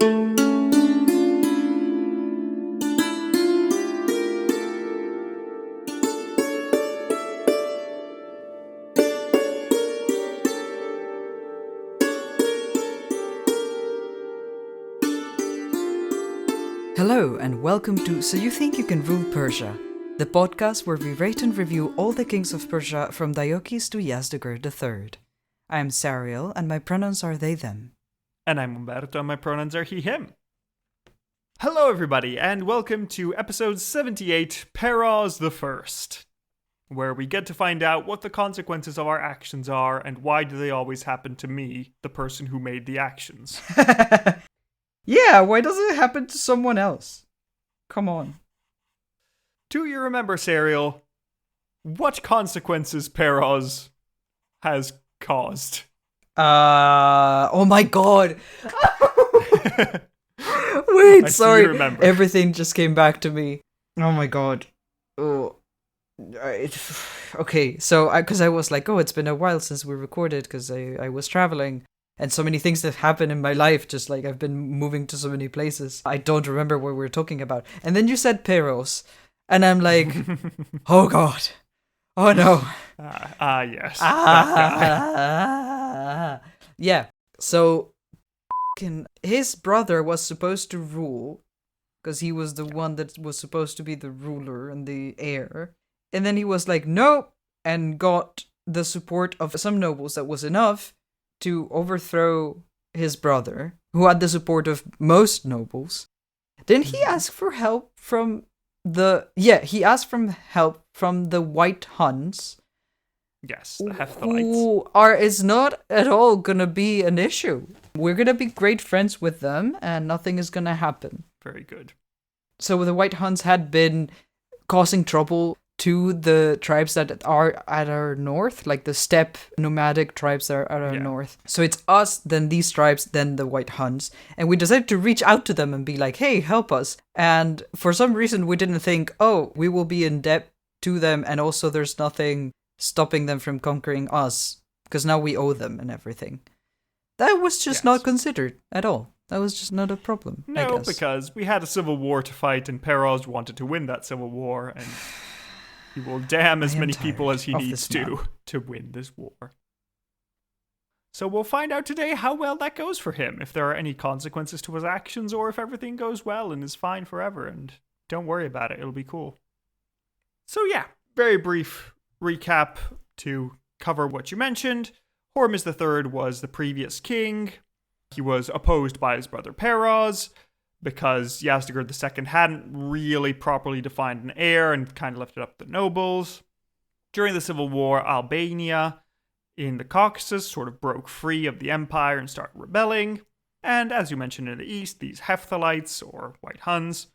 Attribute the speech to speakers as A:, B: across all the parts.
A: Hello and welcome to So You Think You Can Rule Persia, the podcast where we rate and review all the kings of Persia from Diocles to Yazdegerd III. I am Sariel and my pronouns are they, them.
B: And I'm Umberto and my pronouns are he, him. Hello everybody and welcome to episode 78, Peroz I, where we get to find out what the consequences of our actions are and why do they always happen to me, the person who made the actions.
A: Yeah, why doesn't it happen to someone else? Come on.
B: Do you remember, Sariel, what consequences Peroz has caused?
A: Oh my god! Wait, sorry.
B: Remember.
A: Everything just came back to me. Oh my god. Oh. Okay, so because I was like, it's been a while since we recorded because I was traveling. And so many things that happened in my life, just like I've been moving to so many places. I don't remember what we were talking about. And then you said Peroz. And I'm like, oh god. Oh no.
B: Yes.
A: Yeah. So his brother was supposed to rule because he was the one that was supposed to be the ruler and the heir. And then he was like, nope, and got the support of some nobles that was enough to overthrow his brother, who had the support of most nobles. Then he asked for help from the White Huns.
B: Yes, the Hephthalites.
A: Who is not at all gonna be an issue. We're gonna be great friends with them, and nothing is gonna happen.
B: Very good.
A: So the White Huns had been causing trouble to the tribes that are at our north, like the steppe nomadic tribes that are at our north. So it's us, then these tribes, then the White Huns. And we decided to reach out to them and be like, hey, help us. And for some reason, we didn't think, we will be in debt to them. And also there's nothing stopping them from conquering us because now we owe them and everything. That was just not considered at all. That was just not a problem.
B: No, because we had a civil war to fight and Peroz wanted to win that civil war and he will damn as many people as he needs to win this war. So we'll find out today how well that goes for him, if there are any consequences to his actions, or if everything goes well and is fine forever, and don't worry about it, it'll be cool. So yeah, very brief recap to cover what you mentioned. Hormizd III was the previous king. He was opposed by his brother Peroz, because Yazdegerd II hadn't really properly defined an heir and kind of left it up to the nobles. During the civil war, Albania in the Caucasus sort of broke free of the empire and started rebelling. And as you mentioned in the east, these Hephthalites, or White Huns,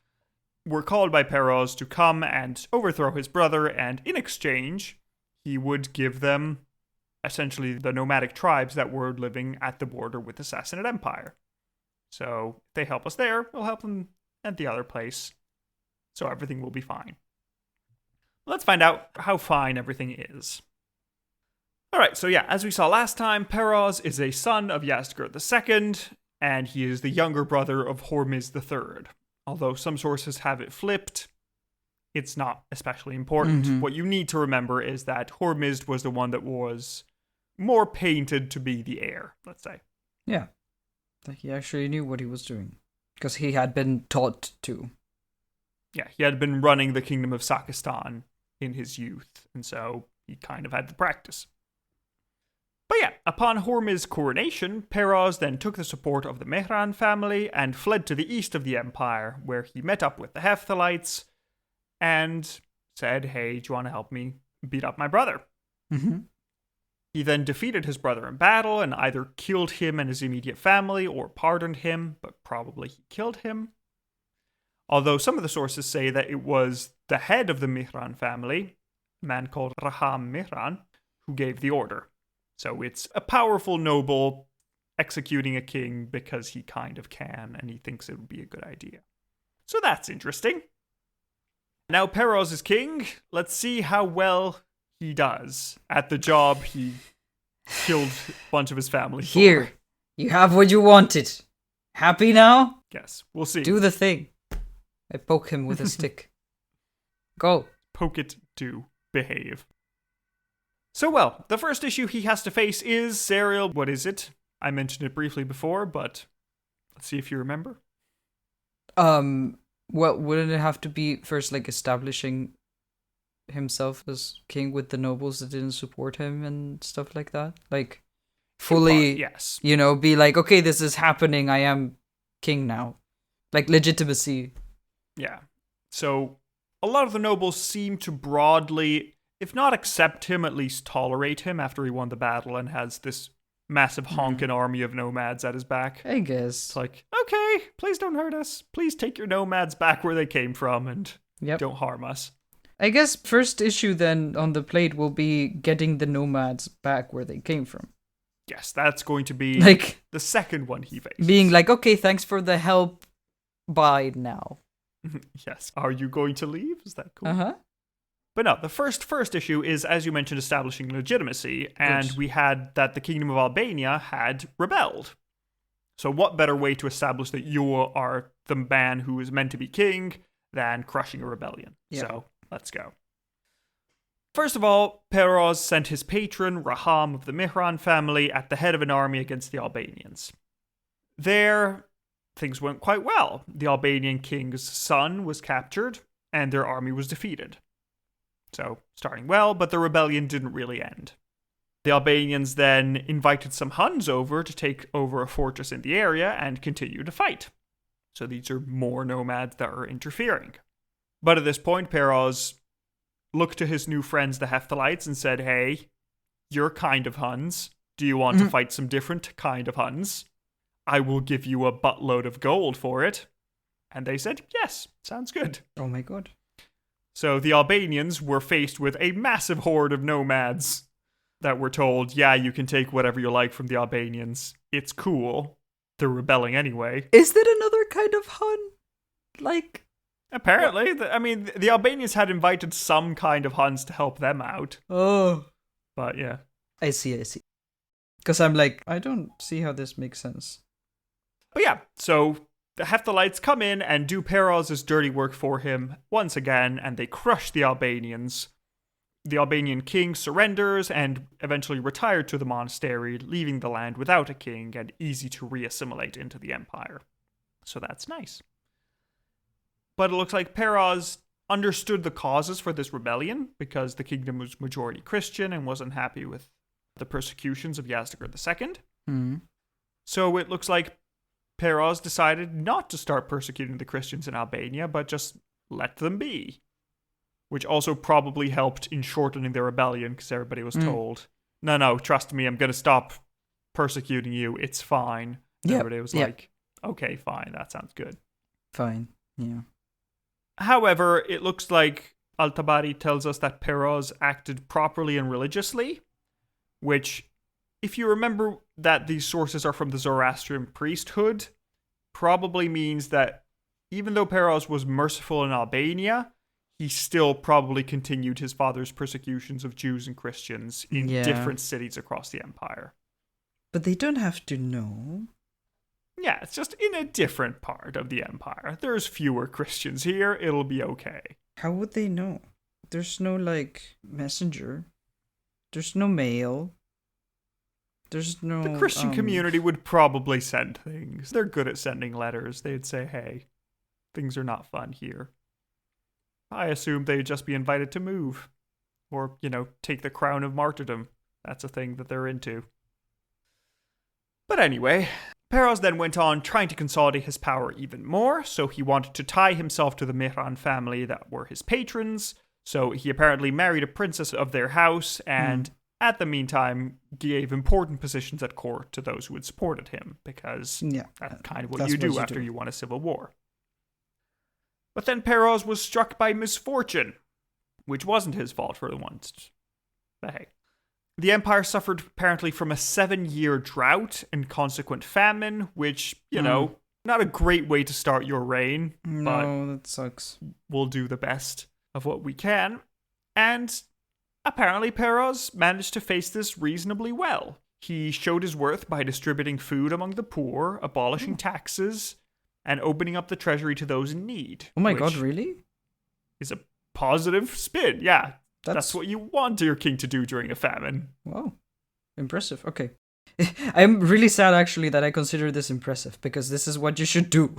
B: were called by Peroz to come and overthrow his brother, and in exchange, he would give them essentially the nomadic tribes that were living at the border with the Sassanid Empire. So if they help us there, we'll help them at the other place. So everything will be fine. Let's find out how fine everything is. Alright, so yeah, as we saw last time, Peroz is a son of Yazdegerd II, and he is the younger brother of Hormizd III. Although some sources have it flipped, it's not especially important. Mm-hmm. What you need to remember is that Hormizd was the one that was more painted to be the heir, let's say.
A: Yeah. He actually knew what he was doing, because he had been taught to.
B: Yeah, he had been running the kingdom of Sakistan in his youth, and so he kind of had the practice. But yeah, upon Hormizd's coronation, Peroz then took the support of the Mehran family and fled to the east of the empire, where he met up with the Hephthalites and said, hey, do you want to help me beat up my brother?
A: Mm-hmm.
B: He then defeated his brother in battle and either killed him and his immediate family or pardoned him, but probably he killed him. Although some of the sources say that it was the head of the Mihran family, a man called Raham Mihran, who gave the order. So it's a powerful noble executing a king because he kind of can and he thinks it would be a good idea. So that's interesting. Now Peroz is king. Let's see how well he does at the job he killed a bunch of his family for.
A: Here, you have what you wanted. Happy now?
B: Yes, we'll see.
A: Do the thing. I poke him with a stick. Go.
B: Poke it, do, behave. So, well, the first issue he has to face is Serial. What is it? I mentioned it briefly before, but let's see if you remember.
A: Well, wouldn't it have to be first, like, establishing himself as king with the nobles that didn't support him and stuff like that? Like, fully,
B: yes.
A: Be like, okay, this is happening, I am king now. Like, legitimacy.
B: Yeah. So, a lot of the nobles seem to broadly, if not accept him, at least tolerate him after he won the battle and has this massive honking army of nomads at his back.
A: I guess.
B: It's like, okay, please don't hurt us. Please take your nomads back where they came from and don't harm us.
A: I guess first issue then on the plate will be getting the nomads back where they came from.
B: Yes, that's going to be
A: like
B: the second one he faces.
A: Being like, okay, thanks for the help. Bye now.
B: Yes. Are you going to leave? Is that cool?
A: Uh-huh.
B: But no, the first issue is, as you mentioned, establishing legitimacy, and we had that the Kingdom of Albania had rebelled. So what better way to establish that you are the man who is meant to be king than crushing a rebellion? Yeah. So let's go. First of all, Peroz sent his patron, Raham of the Mihran family, at the head of an army against the Albanians. There, things went quite well. The Albanian king's son was captured, and their army was defeated. So, starting well, but the rebellion didn't really end. The Albanians then invited some Huns over to take over a fortress in the area and continue to fight. So these are more nomads that are interfering. But at this point, Peroz looked to his new friends, the Hephthalites, and said, hey, you're kind of Huns. Do you want to fight some different kind of Huns? I will give you a buttload of gold for it. And they said, yes, sounds good.
A: Oh my god.
B: So the Albanians were faced with a massive horde of nomads that were told, yeah, you can take whatever you like from the Albanians. It's cool. They're rebelling anyway.
A: Is that another kind of Hun? Like...
B: Apparently. The Albanians had invited some kind of Huns to help them out.
A: Oh.
B: But yeah.
A: I see. Because I'm like, I don't see how this makes sense.
B: But yeah, so the Hephthalites come in and do Peroz's dirty work for him once again, and they crush the Albanians. The Albanian king surrenders and eventually retired to the monastery, leaving the land without a king and easy to re-assimilate into the empire. So that's nice. But it looks like Peroz understood the causes for this rebellion because the kingdom was majority Christian and wasn't happy with the persecutions of Yazdegerd II.
A: Mm-hmm.
B: So it looks like Peroz decided not to start persecuting the Christians in Albania, but just let them be. Which also probably helped in shortening the rebellion, because everybody was told, no, trust me, I'm going to stop persecuting you, it's fine. And everybody was like, okay, fine, that sounds good.
A: Fine, yeah.
B: However, it looks like Al-Tabari tells us that Peroz acted properly and religiously, which, if you remember that these sources are from the Zoroastrian priesthood, probably means that even though Peroz was merciful in Albania, he still probably continued his father's persecutions of Jews and Christians in different cities across the empire.
A: But they don't have to know.
B: Yeah, it's just in a different part of the empire. There's fewer Christians here, it'll be okay.
A: How would they know? There's no, messenger. There's no mail. There's no...
B: The Christian community would probably send things. They're good at sending letters. They'd say, hey, things are not fun here. I assume they'd just be invited to move. Or, take the crown of martyrdom. That's a thing that they're into. But anyway, Peroz then went on trying to consolidate his power even more, so he wanted to tie himself to the Mihran family that were his patrons. So he apparently married a princess of their house, and at the meantime gave important positions at court to those who had supported him, because that's kind of what you do after you won a civil war. But then Peroz was struck by misfortune, which wasn't his fault for the once. But hey. The empire suffered apparently from a 7-year drought and consequent famine, which, not a great way to start your reign.
A: No, that sucks.
B: We'll do the best of what we can. And apparently Peroz managed to face this reasonably well. He showed his worth by distributing food among the poor, abolishing taxes, and opening up the treasury to those in need.
A: Oh my god, really?
B: Is a positive spin, yeah. That's what you want your king to do during a famine.
A: Wow. Impressive. Okay. I'm really sad, actually, that I consider this impressive, because this is what you should do.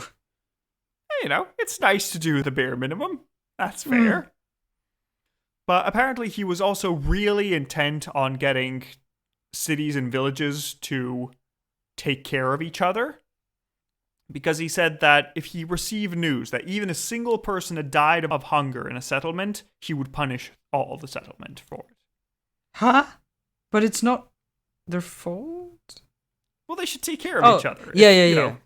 B: You know, it's nice to do the bare minimum. That's fair. But apparently he was also really intent on getting cities and villages to take care of each other. Because he said that if he received news that even a single person had died of hunger in a settlement, he would punish all the settlement for it.
A: Huh? But it's not their fault?
B: Well, they should take care of each other.
A: Yeah.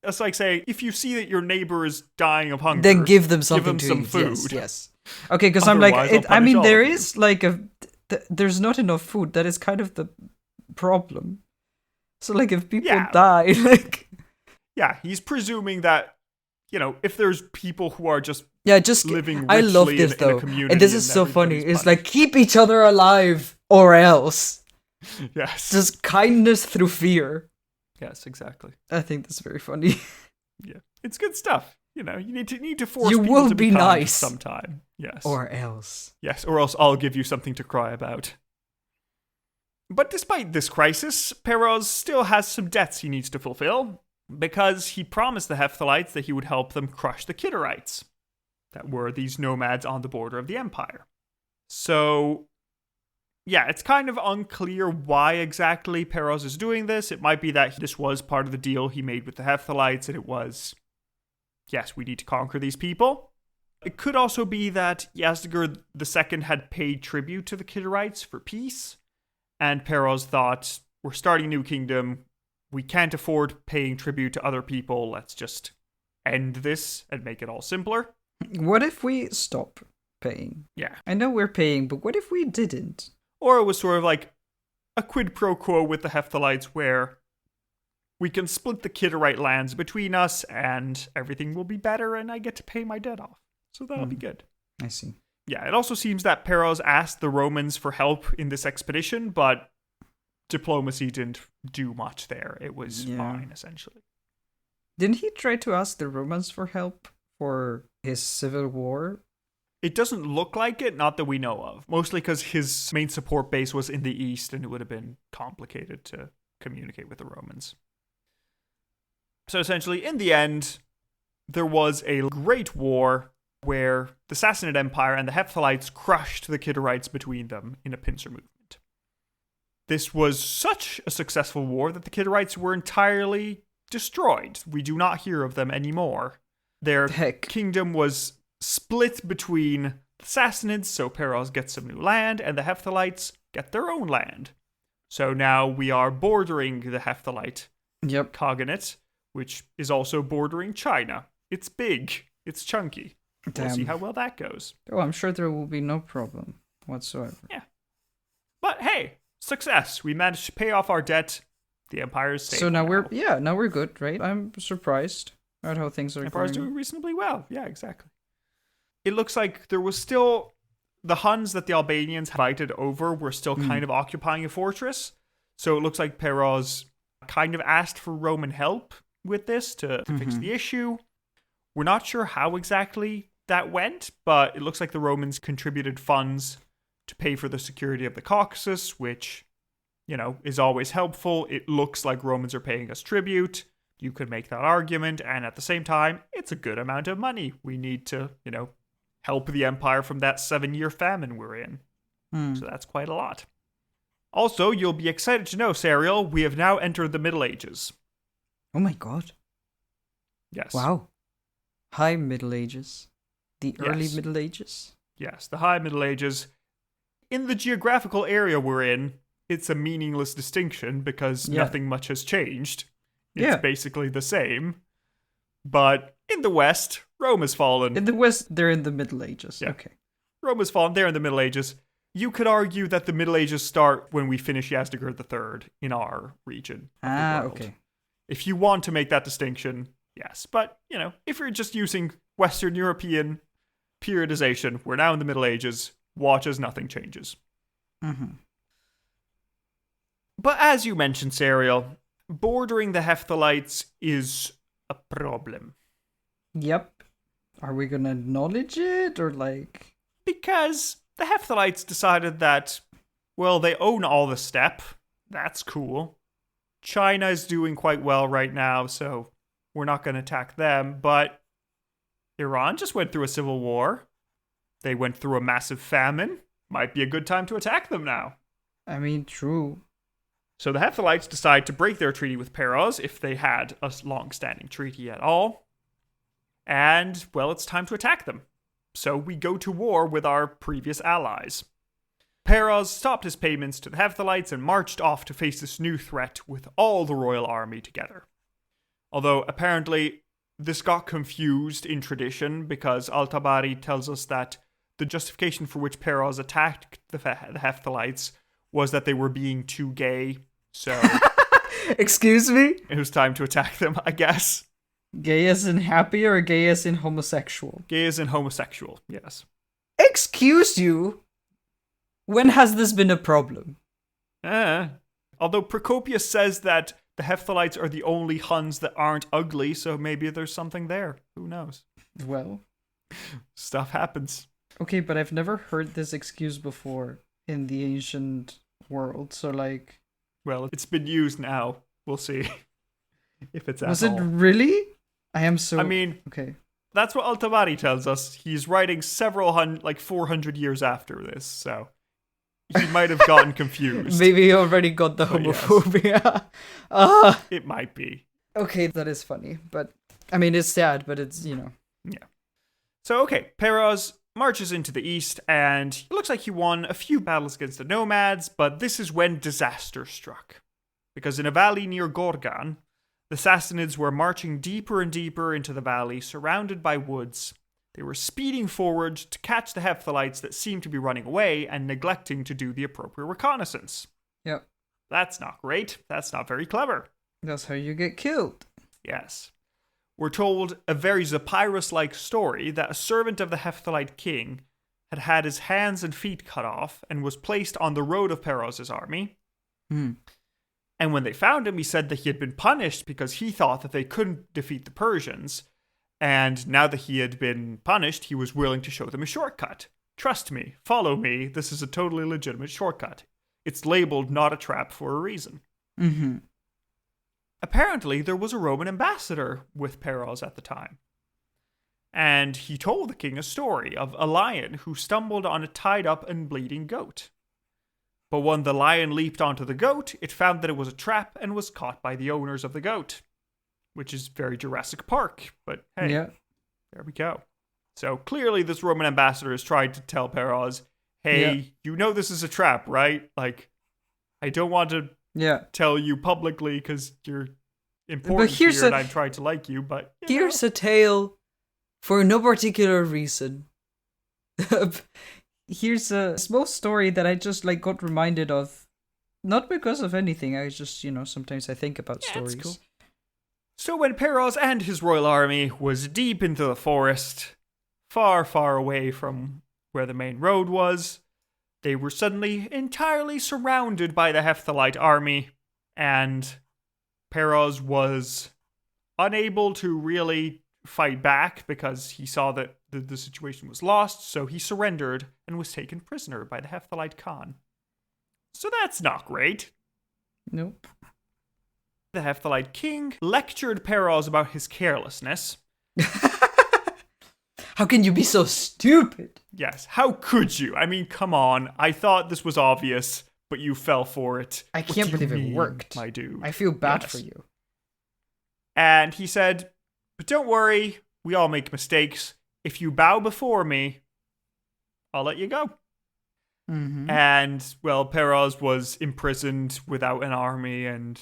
B: It's like saying, if you see that your neighbor is dying of hunger,
A: then give them something
B: give them some
A: to eat.
B: food.
A: Yes. Okay, because I'm like, there is like there's not enough food. That is kind of the problem. So like, if people die, like,
B: yeah, he's presuming that, if there's people who are just living richly
A: I love this
B: in a community,
A: and this is so funny. It's like, keep each other alive or else.
B: Yes.
A: Just kindness through fear.
B: Yes, exactly.
A: I think that's very funny.
B: Yeah, it's good stuff. You need to force
A: you
B: people
A: will
B: to
A: be
B: kind
A: nice
B: sometime. Yes.
A: Or else.
B: Yes, or else I'll give you something to cry about. But despite this crisis, Peroz still has some debts he needs to fulfill, because he promised the Hephthalites that he would help them crush the Kidarites, that were these nomads on the border of the empire. So, yeah, it's kind of unclear why exactly Peroz is doing this. It might be that this was part of the deal he made with the Hephthalites, and it was, yes, we need to conquer these people. It could also be that Yazdegerd II had paid tribute to the Kidarites for peace, and Peroz thought, we're starting a new kingdom, we can't afford paying tribute to other people, let's just end this and make it all simpler.
A: What if we stop paying?
B: Yeah.
A: I know we're paying, but what if we didn't?
B: Or it was sort of like a quid pro quo with the Hephthalites where we can split the Kidarite lands between us and everything will be better and I get to pay my debt off. So that'll be good.
A: I see.
B: Yeah, it also seems that Peroz asked the Romans for help in this expedition, but diplomacy didn't do much there. It was fine, essentially.
A: Didn't he try to ask the Romans for help for his civil war?
B: It doesn't look like it, not that we know of. Mostly because his main support base was in the east, and it would have been complicated to communicate with the Romans. So essentially, in the end, there was a great war where the Sassanid Empire and the Hephthalites crushed the Kidarites between them in a pincer movement. This was such a successful war that the Kidarites were entirely destroyed. We do not hear of them anymore. Their kingdom was split between the Sassanids, so Peroz gets some new land, and the Hephthalites get their own land. So now we are bordering the Hephthalite Cognate, which is also bordering China. It's big. It's chunky.
A: Damn.
B: We'll see how well that goes.
A: Oh, I'm sure there will be no problem whatsoever.
B: Yeah. But hey, success. We managed to pay off our debt. The empire is stable.
A: So now we're good, right? I'm surprised at how things are going.
B: The empire's doing reasonably well. Yeah, exactly. It looks like there was still the Huns that the Albanians invited over were still kind of occupying a fortress. So it looks like Peroz kind of asked for Roman help with this to fix the issue. We're not sure how exactly that went, but it looks like the Romans contributed funds to pay for the security of the Caucasus, which, is always helpful. It looks like Romans are paying us tribute. You could make that argument, and at the same time, it's a good amount of money. We need to, help the empire from that 7-year famine we're in. So that's quite a lot. Also, you'll be excited to know, Sariel, we have now entered the Middle Ages.
A: Oh my god.
B: Yes.
A: Wow. High Middle Ages. The early Middle Ages?
B: Yes, the High Middle Ages. In the geographical area we're in, it's a meaningless distinction because nothing much has changed. It's basically the same. But in the West, Rome has fallen.
A: In the West, they're in the Middle Ages.
B: Yeah.
A: Okay.
B: Rome has fallen. They're in the Middle Ages. You could argue that the Middle Ages start when we finish Yazdegerd III in our region of the world.
A: Okay.
B: If you want to make that distinction, yes. But, if you're just using Western European periodization, we're now in the Middle Ages. Watch as nothing changes. But as you mentioned, Serial, bordering the Hephthalites is a problem.
A: Yep. Are we gonna acknowledge it, or like...
B: Because the Hephthalites decided that, well, they own all the steppe. That's cool. China is doing quite well right now, so we're not going to attack them. But Iran just went through a civil war. They went through a massive famine. Might be a good time to attack them now.
A: I mean, true.
B: So the Hephthalites decide to break their treaty with Peroz, if they had a long-standing treaty at all. And, well, it's time to attack them. So we go to war with our previous allies. Peroz stopped his payments to the Hephthalites and marched off to face this new threat with all the royal army together. Although, apparently, this got confused in tradition, because Al-Tabari tells us that the justification for which Peroz attacked the Hephthalites was that they were being too gay, so...
A: Excuse me?
B: It was time to attack them, I guess.
A: Gay as in happy or gay as in homosexual?
B: Gay as in homosexual, yes.
A: Excuse you? When has this been a problem?
B: Although Procopius says that the Hephthalites are the only Huns that aren't ugly, so maybe there's something there. Who knows?
A: Well.
B: Stuff happens.
A: Okay, but I've never heard this excuse before in the ancient world, so like...
B: Well, it's been used now. We'll see if it's
A: Was it really? I am so...
B: I mean...
A: Okay.
B: That's what Al-Tabari tells us. He's writing 400 years after this, so... He might have gotten confused.
A: Maybe he already got the homophobia. Yes.
B: It might be.
A: Okay, that is funny. But, I mean, it's sad, but it's, you know.
B: Yeah. So, okay, Peroz marches into the east, and it looks like he won a few battles against the nomads, but this is when disaster struck. Because in a valley near Gorgan, the Sassanids were marching deeper and deeper into the valley, surrounded by woods. They were speeding forward to catch the Hephthalites that seemed to be running away and neglecting to do the appropriate reconnaissance.
A: Yep.
B: That's not great. That's not very clever.
A: That's how you get killed.
B: Yes. We're told a very Zopyrus-like story that a servant of the Hephthalite king had had his hands and feet cut off and was placed on the road of Peroz's army. And when they found him, he said that he had been punished because he thought that they couldn't defeat the Persians. And now that he had been punished, he was willing to show them a shortcut. Trust me, follow me, this is a totally legitimate shortcut. It's labeled not a trap for a reason. Apparently, there was a Roman ambassador with Peroz at the time. And he told the king a story of a lion who stumbled on a tied up and bleeding goat. But when the lion leaped onto the goat, it found that it was a trap and was caught by the owners of the goat. Which is very Jurassic Park, but hey, There we go. So clearly this Roman ambassador has tried to tell Peroz, hey, you know this is a trap, right? Like, I don't want to tell you publicly because you're important here and I'm trying to like you, but...
A: Here's a tale for no particular reason. Here's a small story that I just like got reminded of. Not because of anything, I just, sometimes I think about stories.
B: That's cool. So when Peroz and his royal army was deep into the forest, far, far away from where the main road was, they were suddenly entirely surrounded by the Hephthalite army, and Peroz was unable to really fight back because he saw that the situation was lost, so he surrendered and was taken prisoner by the Hephthalite Khan. So that's not great.
A: Nope.
B: The Hephthalite king lectured Peroz about his carelessness.
A: How can you be so stupid?
B: Yes, how could you? I mean, come on. I thought this was obvious, but you fell for it.
A: I can't believe it worked.
B: My dude.
A: I feel bad for you.
B: And he said, but don't worry, we all make mistakes. If you bow before me, I'll let you go. And, well, Peroz was imprisoned without an army and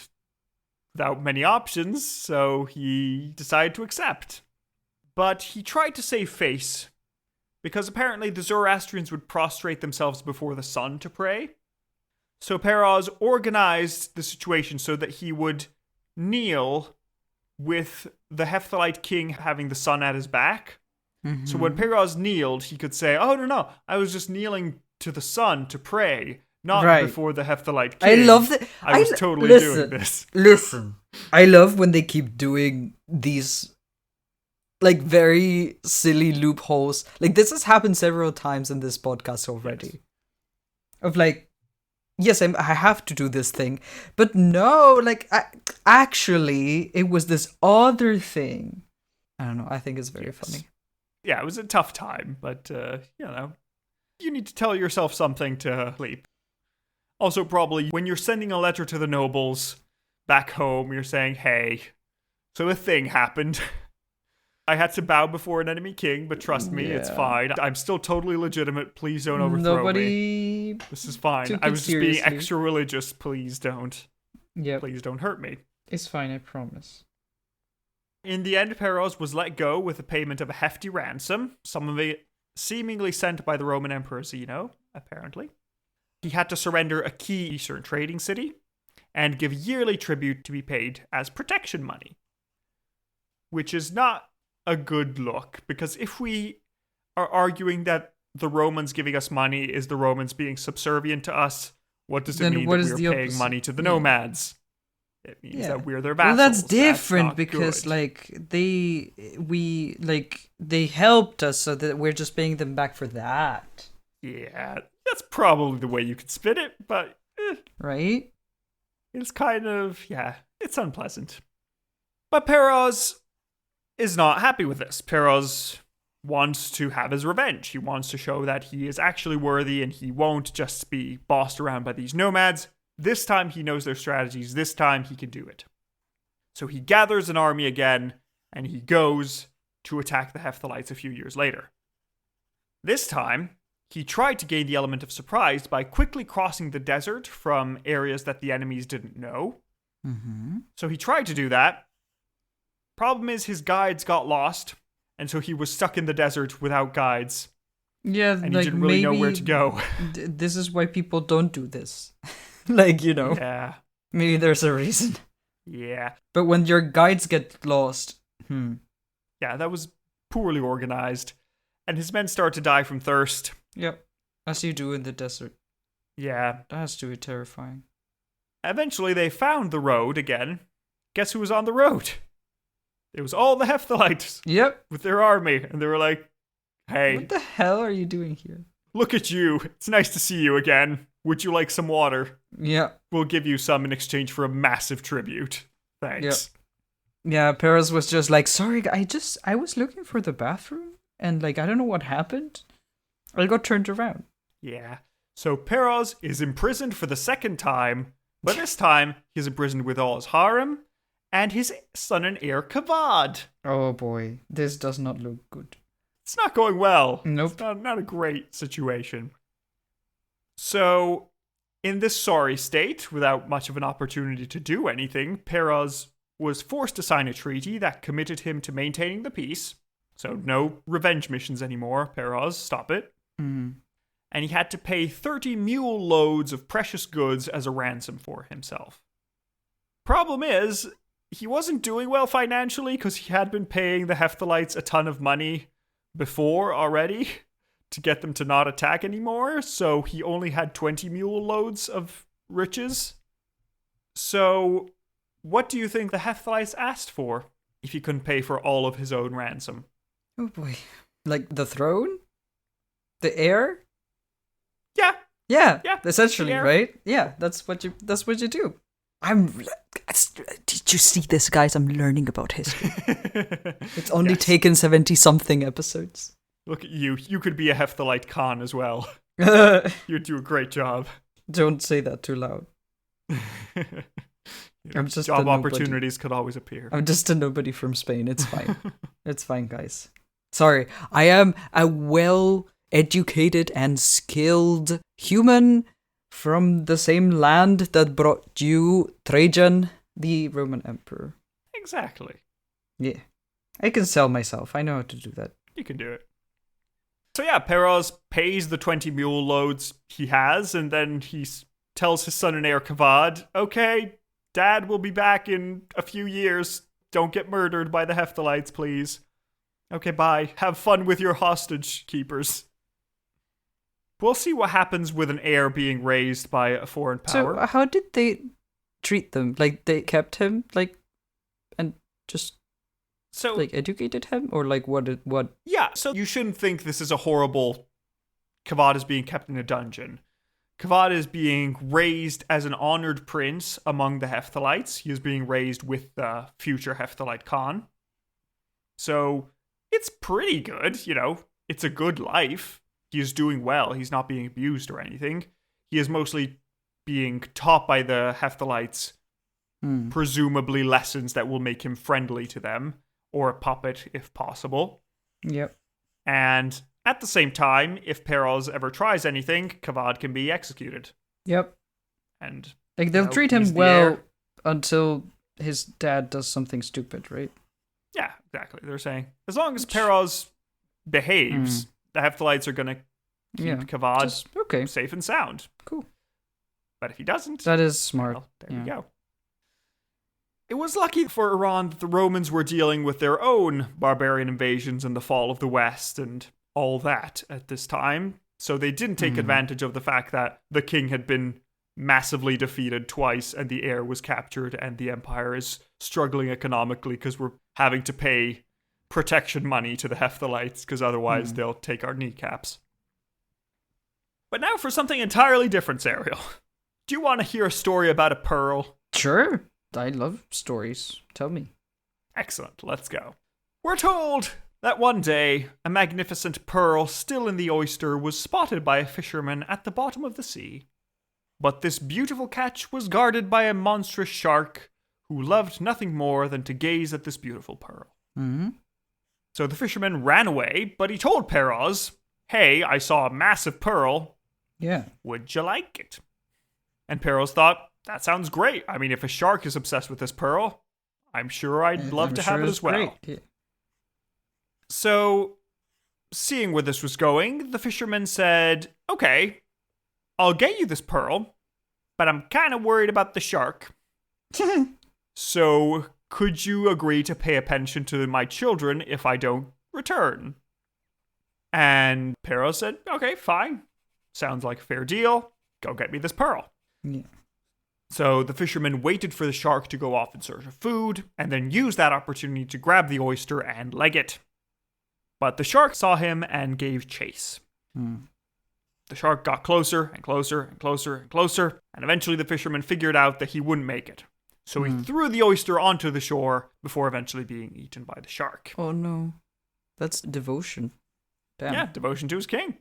B: without many options, so he decided to accept. But he tried to save face, because apparently the Zoroastrians would prostrate themselves before the sun to pray. So Peroz organized the situation so that he would kneel with the Hephthalite king having the sun at his back. So when Peroz kneeled, he could say, oh, no, I was just kneeling to the sun to pray, Not before the Hephthalite King.
A: I love that.
B: I was totally doing this.
A: Listen, I love when they keep doing these like very silly loopholes. Like this has happened several times in this podcast already. Yes. Of like, yes, I have to do this thing, but no, like actually, it was this other thing. I don't know. I think it's very funny.
B: Yeah, it was a tough time, but you need to tell yourself something to sleep. Also, probably when you're sending a letter to the nobles back home, you're saying, "Hey, so a thing happened." I had to bow before an enemy king, but trust me, it's fine. I'm still totally legitimate. Please don't overthrow me. This is fine. I was just being extra religious. Please don't.
A: Yeah.
B: Please don't hurt me.
A: It's fine, I promise.
B: In the end, Peroz was let go with the payment of a hefty ransom, some of it seemingly sent by the Roman Emperor Zeno, apparently. He had to surrender a key eastern trading city and give yearly tribute to be paid as protection money, which is not a good look, because if we are arguing that the Romans giving us money is the Romans being subservient to us, what does it mean that we're paying money to the nomads? It means that we're their vassals.
A: Well, that's different because good. They helped us, so that we're just paying them back for that.
B: Yeah, that's probably the way you could spin it, but
A: right?
B: It's kind of it's unpleasant. But Peroz is not happy with this. Peroz wants to have his revenge. He wants to show that he is actually worthy and he won't just be bossed around by these nomads. This time he knows their strategies. This time he can do it. So he gathers an army again and he goes to attack the Hephthalites a few years later. This time, he tried to gain the element of surprise by quickly crossing the desert from areas that the enemies didn't know.
A: Mm-hmm.
B: So he tried to do that. Problem is his guides got lost, and so he was stuck in the desert without guides.
A: Yeah,
B: and he didn't really know where to go.
A: This is why people don't do this.
B: Yeah.
A: Maybe there's a reason.
B: Yeah.
A: But when your guides get lost,
B: Yeah, that was poorly organized. And his men start to die from thirst.
A: Yep. As you do in the desert.
B: Yeah.
A: That has to be terrifying.
B: Eventually, they found the road again. Guess who was on the road? It was all the Hephthalites.
A: Yep.
B: With their army. And they were like, hey.
A: What the hell are you doing here?
B: Look at you. It's nice to see you again. Would you like some water?
A: Yeah.
B: We'll give you some in exchange for a massive tribute. Thanks.
A: Yep. Yeah, Peroz was just like, sorry, I was looking for the bathroom. And I don't know what happened. I got turned around.
B: Yeah. So Peroz is imprisoned for the second time. But this time, he's imprisoned with all his harem. And his son and heir, Kavad.
A: Oh boy, this does not look good.
B: It's not going well.
A: Nope.
B: It's not a great situation. So, in this sorry state, without much of an opportunity to do anything, Peroz was forced to sign a treaty that committed him to maintaining the peace. So, no revenge missions anymore. Peroz, stop it.
A: Mm.
B: And he had to pay 30 mule loads of precious goods as a ransom for himself. Problem is, he wasn't doing well financially because he had been paying the Hephthalites a ton of money before already to get them to not attack anymore. So he only had 20 mule loads of riches. So what do you think the Hephthalites asked for if he couldn't pay for all of his own ransom?
A: Oh boy. Like the throne? The heir?
B: Yeah.
A: Yeah. Essentially, right? Yeah, that's what you do. Did you see this, guys? I'm learning about history. It's only taken 70-something episodes.
B: Look at you. You could be a Hephthalite Khan as well. You'd do a great job.
A: Don't say that too loud. I'm just
B: job opportunities could always appear.
A: I'm just a nobody from Spain. It's fine. It's fine, guys. Sorry. I am a well-educated and skilled human from the same land that brought you Trajan, the Roman emperor.
B: Exactly.
A: Yeah. I can sell myself. I know how to do that.
B: You can do it. So yeah, Peroz pays the 20 mule loads he has, and then he tells his son and heir Kavad, okay, Dad will be back in a few years. Don't get murdered by the Hephthalites, please. Okay, bye. Have fun with your hostage keepers. We'll see what happens with an heir being raised by a foreign power.
A: So how did they treat them? Like, they kept him, like, and just,
B: so,
A: like, educated him? Or, like, what?
B: Yeah, so you shouldn't think this is a horrible... Kavad is being kept in a dungeon. Kavad is being raised as an honored prince among the Hephthalites. He is being raised with the future Hephthalite Khan. So, it's pretty good, you know. It's a good life. He is doing well. He's not being abused or anything. He is mostly being taught by the Hephthalites, presumably lessons that will make him friendly to them, or a puppet if possible.
A: Yep.
B: And at the same time, if Peroz ever tries anything, Kavad can be executed.
A: Yep.
B: And
A: like, they'll treat him well until his dad does something stupid, right?
B: Yeah, exactly. They're saying, as long as Peroz behaves, the Hephthalites are going to keep Kavad safe and sound.
A: Cool.
B: But if he doesn't...
A: That is smart.
B: Well, there we go. It was lucky for Iran that the Romans were dealing with their own barbarian invasions and the fall of the West and all that at this time. So they didn't take advantage of the fact that the king had been massively defeated twice and the heir was captured and the empire is struggling economically because we're having to pay protection money to the Hephthalites because otherwise they'll take our kneecaps. But now for something entirely different, Ariel. Do you want to hear a story about a pearl?
A: Sure. I love stories. Tell me.
B: Excellent. Let's go. We're told that one day, a magnificent pearl still in the oyster was spotted by a fisherman at the bottom of the sea. But this beautiful catch was guarded by a monstrous shark who loved nothing more than to gaze at this beautiful pearl.
A: Mm-hmm.
B: So the fisherman ran away, but he told Peroz, "Hey, I saw a massive pearl.
A: Yeah.
B: Would you like it?" And Peroz thought, that sounds great. I mean, if a shark is obsessed with this pearl, I'm sure I'd love to have it as well.
A: Yeah.
B: So, seeing where this was going, the fisherman said, "Okay, I'll get you this pearl, but I'm kind of worried about the shark. So, could you agree to pay a pension to my children if I don't return?" And Peroz said, "Okay, fine. Sounds like a fair deal. Go get me this pearl."
A: Yeah.
B: So the fisherman waited for the shark to go off in search of food, and then used that opportunity to grab the oyster and leg it. But the shark saw him and gave chase. The shark got closer and closer and closer and closer, and eventually the fisherman figured out that he wouldn't make it. So he threw the oyster onto the shore before eventually being eaten by the shark.
A: Oh no. That's devotion. Damn.
B: Yeah, devotion to his king.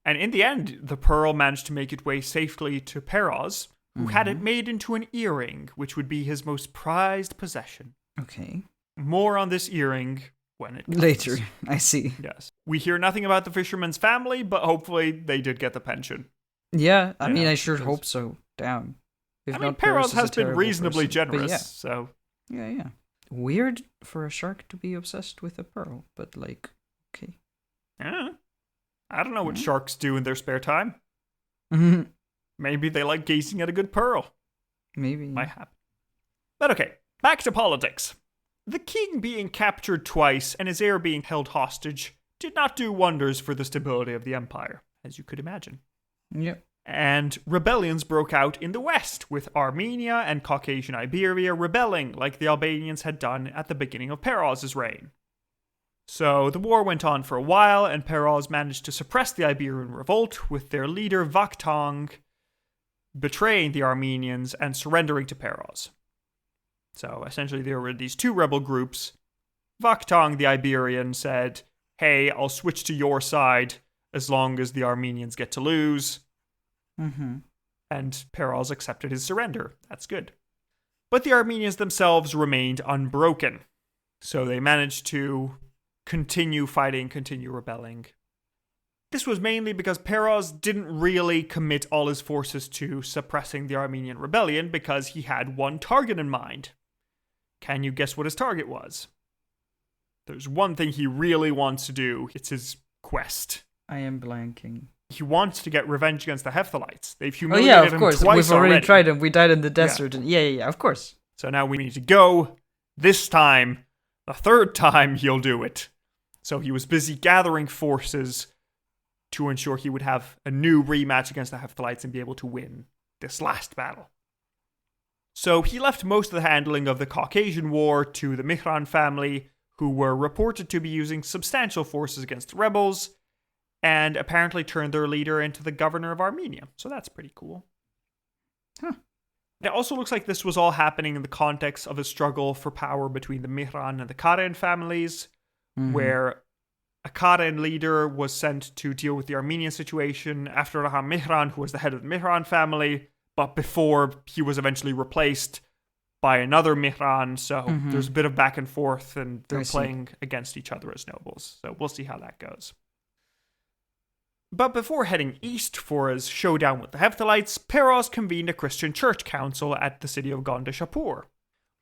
B: And in the end, the pearl managed to make its way safely to Peroz, who had it made into an earring, which would be his most prized possession.
A: Okay.
B: More on this earring when it comes.
A: Later, I see.
B: Yes. We hear nothing about the fisherman's family, but hopefully they did get the pension.
A: Yeah, I mean, I sure hope so. Damn.
B: If Peroz has been reasonably generous, so...
A: Yeah. Weird for a shark to be obsessed with a pearl, but like, okay.
B: Yeah. I don't know what sharks do in their spare time. Maybe they like gazing at a good pearl.
A: Maybe.
B: Might happen. But okay, back to politics. The king being captured twice and his heir being held hostage did not do wonders for the stability of the empire, as you could imagine.
A: Yep.
B: And rebellions broke out in the west, with Armenia and Caucasian Iberia rebelling like the Albanians had done at the beginning of Peroz's reign. So the war went on for a while, and Peroz managed to suppress the Iberian revolt, with their leader Vakhtang betraying the Armenians and surrendering to Peroz. So essentially there were these two rebel groups. Vakhtang, the Iberian, said, "Hey, I'll switch to your side as long as the Armenians get to lose." And Peroz accepted his surrender. That's good. But the Armenians themselves remained unbroken. So they managed to continue fighting, continue rebelling. This was mainly because Peroz didn't really commit all his forces to suppressing the Armenian rebellion because he had one target in mind. Can you guess what his target was? There's one thing he really wants to do. It's his quest.
A: I am blanking.
B: He wants to get revenge against the Hephthalites. They've humiliated him twice already.
A: We've already tried him. We died in the desert. Yeah, of course.
B: So now we need to go. This time, the third time he'll do it. So he was busy gathering forces to ensure he would have a new rematch against the Hephthalites and be able to win this last battle. So he left most of the handling of the Caucasian War to the Mihran family, who were reported to be using substantial forces against the rebels, and apparently turned their leader into the governor of Armenia. So that's pretty cool.
A: Huh.
B: It also looks like this was all happening in the context of a struggle for power between the Mihran and the Karen families, where a Karen leader was sent to deal with the Armenian situation after Raham Mihran, who was the head of the Mihran family, but before he was eventually replaced by another Mihran. So there's a bit of back and forth, and they're playing against each other as nobles. So we'll see how that goes. But before heading east for his showdown with the Hephthalites, Peroz convened a Christian church council at the city of Gonda-Shapur,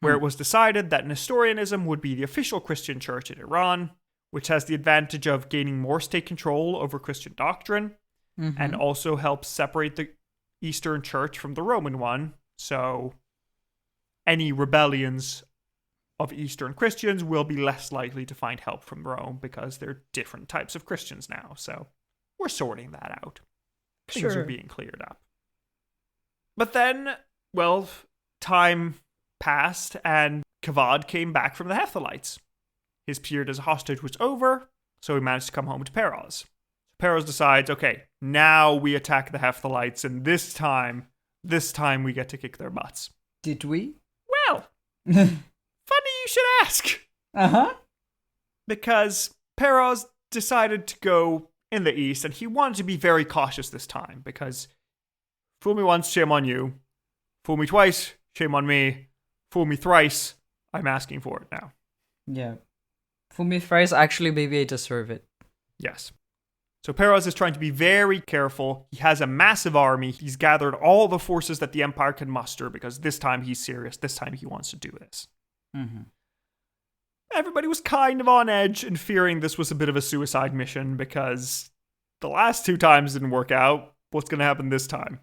B: where it was decided that Nestorianism would be the official Christian church in Iran, which has the advantage of gaining more state control over Christian doctrine, and also helps separate the Eastern Church from the Roman one. So any rebellions of Eastern Christians will be less likely to find help from Rome because they're different types of Christians now. So we're sorting that out. Things are being cleared up. But then, well, time passed and Kavad came back from the Hephthalites. His period as a hostage was over, so he managed to come home to Peroz. Peroz decides, okay, now we attack the Hephthalites, and this time we get to kick their butts.
A: Did we?
B: Well, funny you should ask. Because Peroz decided to go in the east, and he wanted to be very cautious this time, because fool me once, shame on you. Fool me twice, shame on me. Fool me thrice, I'm asking for it now.
A: Yeah. Fool me thrice, actually, maybe I deserve it.
B: Yes. So Peroz is trying to be very careful. He has a massive army. He's gathered all the forces that the Empire can muster because this time he's serious. This time he wants to do this. Everybody was kind of on edge and fearing this was a bit of a suicide mission because the last 2 times didn't work out. What's going to happen this time?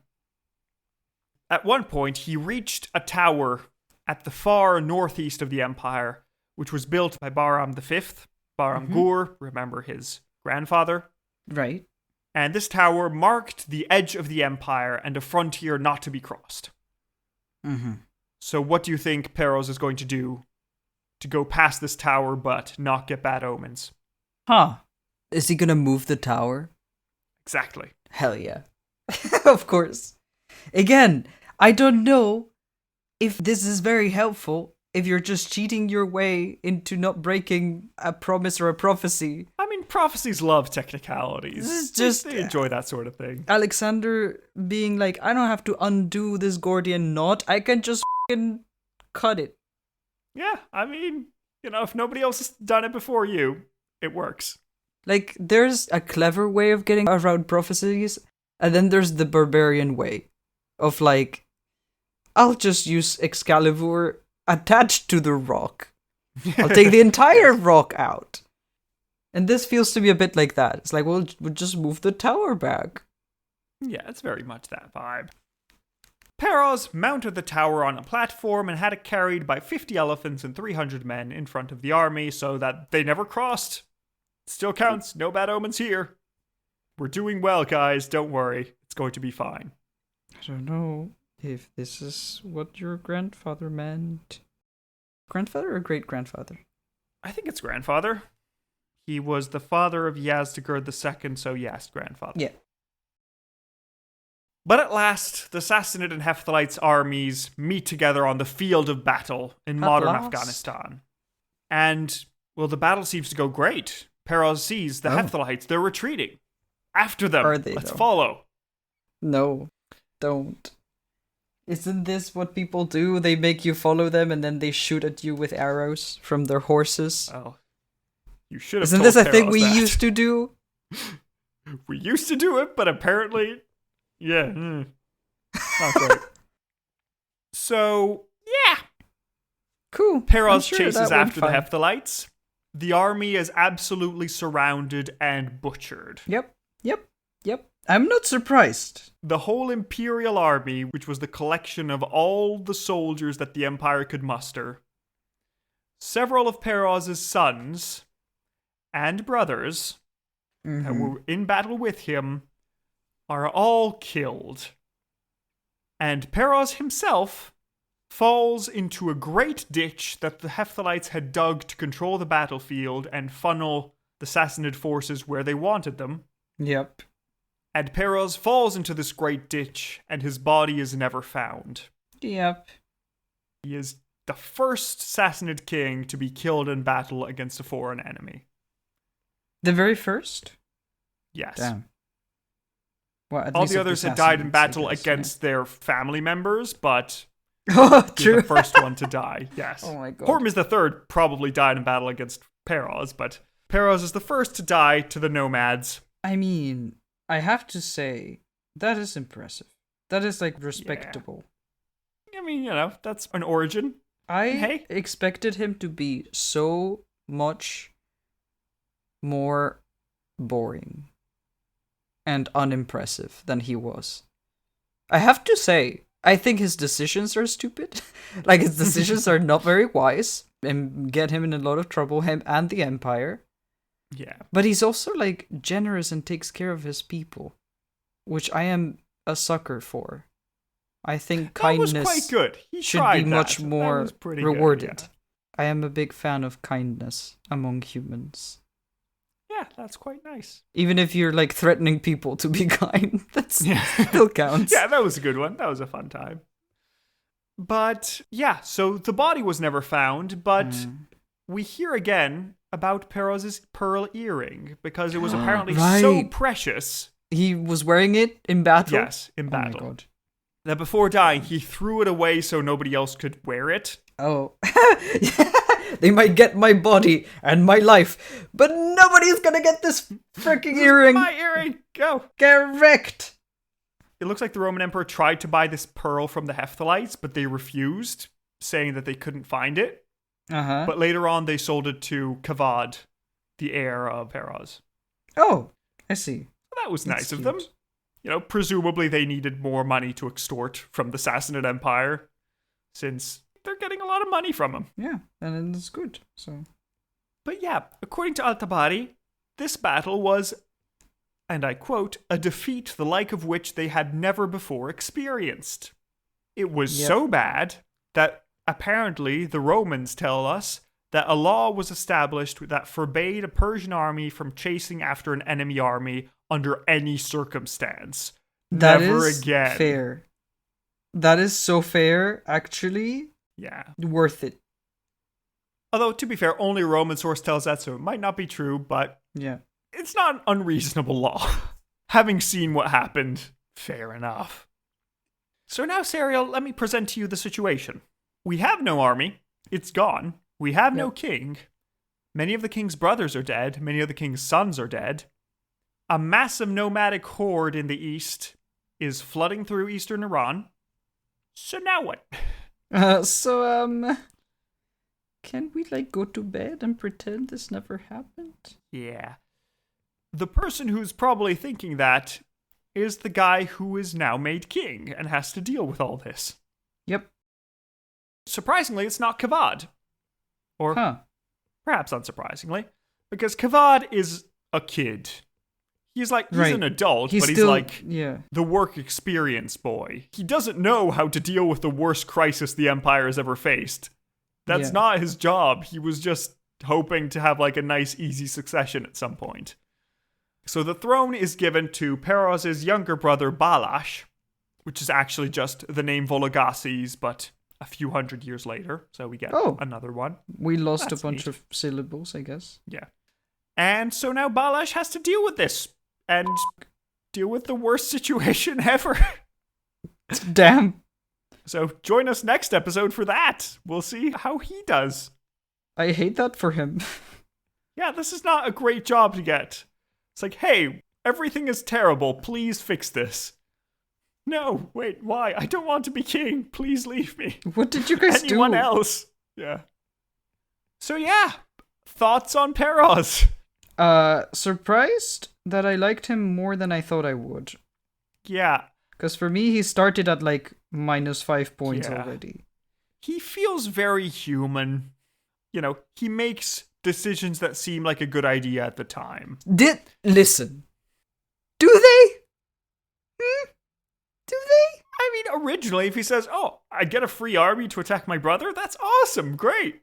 B: At one point, he reached a tower at the far northeast of the Empire, which was built by Bahram V, Bahram Gur, remember his grandfather.
A: Right.
B: And this tower marked the edge of the Empire and a frontier not to be crossed. So what do you think Peroz is going to do to go past this tower but not get bad omens?
A: Is he gonna move the tower?
B: Exactly.
A: Hell yeah. Of course. Again, I don't know if this is very helpful if you're just cheating your way into not breaking a promise or a prophecy.
B: I mean, prophecies love technicalities.
A: This is just...
B: They enjoy that sort of thing.
A: Alexander being like, I don't have to undo this Gordian knot. I can just f***ing cut it.
B: Yeah, I mean, you know, if nobody else has done it before you, it works.
A: Like, there's a clever way of getting around prophecies, and then there's the barbarian way of like, I'll just use Excalibur attached to the rock. I'll take the entire rock out. And this feels to be a bit like that. It's like, we'll just move the tower back.
B: Yeah, it's very much that vibe. Peroz mounted the tower on a platform and had it carried by 50 elephants and 300 men in front of the army so that they never crossed. Still counts, no bad omens here. We're doing well, guys, don't worry. It's going to be fine.
A: I don't know if this is what your grandfather meant. Grandfather or great-grandfather?
B: I think it's grandfather. He was the father of Yazdegerd II, so yes, grandfather.
A: Yeah.
B: But at last, the Sassanid and Hephthalites armies meet together on the field of battle in modern Afghanistan. And, well, the battle seems to go great. Peroz sees the Hephthalites, they're retreating. After them, let's follow.
A: No, don't. Isn't this what people do? They make you follow them and then they shoot at you with arrows from their horses.
B: Oh, you should have.
A: Isn't this a thing we used to do?
B: We used to do it, but apparently, yeah, not great. So, yeah.
A: Cool.
B: Peroz chases after the Hephthalites. The army is absolutely surrounded and butchered.
A: Yep. I'm not surprised.
B: The whole Imperial army, which was the collection of all the soldiers that the Empire could muster, several of Peroz's sons and brothers, that were in battle with him are all killed. And Peroz himself falls into a great ditch that the Hephthalites had dug to control the battlefield and funnel the Sassanid forces where they wanted them.
A: Yep.
B: And Peroz falls into this great ditch, and his body is never found.
A: Yep.
B: He is the first Sassanid king to be killed in battle against a foreign enemy.
A: The very first?
B: Yes.
A: Damn. Well,
B: all the others had died in battle against their family members, but
A: true.
B: the first one to die. Yes.
A: Oh my god.
B: Hormuz III probably died in battle against Peroz, but Peroz is the first to die to the nomads.
A: I mean, I have to say, that is impressive. That is, like, respectable.
B: Yeah. I mean, that's an origin.
A: I expected him to be so much more boring and unimpressive than he was. I have to say, I think his decisions are stupid. Like, his decisions are not very wise and get him in a lot of trouble, him and the Empire.
B: Yeah.
A: But he's also, like, generous and takes care of his people, which I am a sucker for. I think kindness
B: was quite good. He
A: should be much more rewarded.
B: Good, yeah.
A: I am a big fan of kindness among humans.
B: Yeah, that's quite nice.
A: Even if you're, like, threatening people to be kind, that still counts.
B: Yeah, that was a good one. That was a fun time. But, yeah, so the body was never found, but we hear again about Peroz's pearl earring, because it was apparently so precious. He
A: was wearing it in battle?
B: Yes, in battle.
A: Oh my god.
B: That before dying, he threw it away so nobody else could wear it.
A: Oh. They might get my body and my life, but nobody's gonna get this freaking earring.
B: My earring! Go!
A: Get wrecked!
B: It looks like the Roman Emperor tried to buy this pearl from the Hephthalites, but they refused, saying that they couldn't find it. But later on, they sold it to Kavad, the heir of Peroz.
A: Oh, I see.
B: That was nice of them. Presumably they needed more money to extort from the Sassanid Empire, since they're getting a lot of money from him.
A: Yeah, and it's good. So,
B: but yeah, according to Al-Tabari, this battle was, and I quote, a defeat the like of which they had never before experienced. It was so bad that apparently the Romans tell us that a law was established that forbade a Persian army from chasing after an enemy army under any circumstance.
A: That
B: Never
A: is
B: again.
A: Fair. That is so fair, actually.
B: Yeah.
A: Worth it.
B: Although, to be fair, only a Roman source tells that, so it might not be true, but it's not an unreasonable law. Having seen what happened, fair enough. So now, Serial, let me present to you the situation. We have no army. It's gone. We have no king. Many of the king's brothers are dead. Many of the king's sons are dead. A massive nomadic horde in the east is flooding through eastern Iran. So now what?
A: Can we, go to bed and pretend this never happened?
B: Yeah. The person who's probably thinking that is the guy who is now made king and has to deal with all this.
A: Yep.
B: Surprisingly, it's not Kavad. Or perhaps unsurprisingly, because Kavad is a kid. He's an adult, but he's the work experience boy. He doesn't know how to deal with the worst crisis the Empire has ever faced. That's not his job. He was just hoping to have a nice, easy succession at some point. So the throne is given to Peroz's younger brother Balash, which is actually just the name Vologases, but a few hundred years later. So we get another one.
A: We lost a bunch of syllables, I guess.
B: Yeah. And so now Balash has to deal with this. And deal with the worst situation ever.
A: Damn.
B: So join us next episode for that. We'll see how he does.
A: I hate that for him.
B: Yeah, this is not a great job to get. It's hey, everything is terrible. Please fix this. No, wait, why? I don't want to be king. Please leave me.
A: What did you guys do?
B: Anyone else? Yeah. So yeah, thoughts on Peroz?
A: Surprised that I liked him more than I thought I would.
B: Yeah.
A: Because for me, he started at -5 points already.
B: He feels very human. He makes decisions that seem like a good idea at the time.
A: Listen. Do they? Do they?
B: I mean, originally, if he says, oh, I get a free army to attack my brother, that's awesome, great.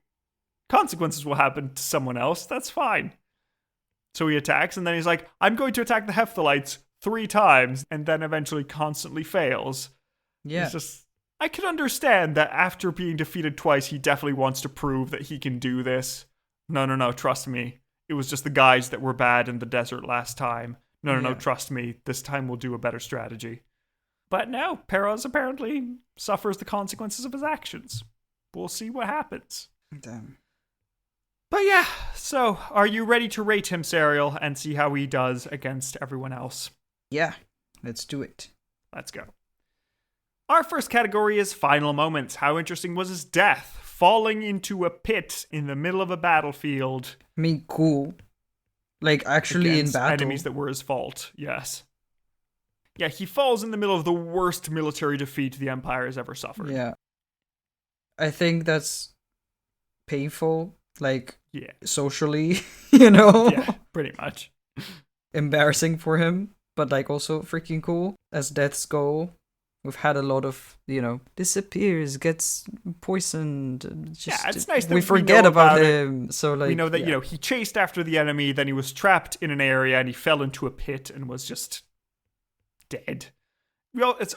B: Consequences will happen to someone else, that's fine. So he attacks, and then he's like, I'm going to attack the Hephthalites 3 times, and then eventually constantly fails.
A: Yeah.
B: It's just, I can understand that after being defeated twice, he definitely wants to prove that he can do this. No, trust me. It was just the guys that were bad in the desert last time. No, trust me. This time we'll do a better strategy. But no, Peroz apparently suffers the consequences of his actions. We'll see what happens.
A: Damn.
B: But yeah, so are you ready to rate him, Serial, and see how he does against everyone else?
A: Yeah, let's do it.
B: Let's go. Our first category is final moments. How interesting was his death? Falling into a pit in the middle of a battlefield.
A: I mean, cool. Like, actually in battle.
B: Enemies that were his fault, yes. Yeah, he falls in the middle of the worst military defeat the Empire has ever suffered.
A: Yeah. I think that's painful, like, socially,
B: Yeah, pretty much.
A: Embarrassing for him, but, like, also freaking cool. As deaths go, we've had a lot of, disappears, gets poisoned. Just,
B: it's nice that
A: we forget about him.
B: It.
A: So, like,
B: we know that, he chased after the enemy, then he was trapped in an area, and he fell into a pit and was just dead.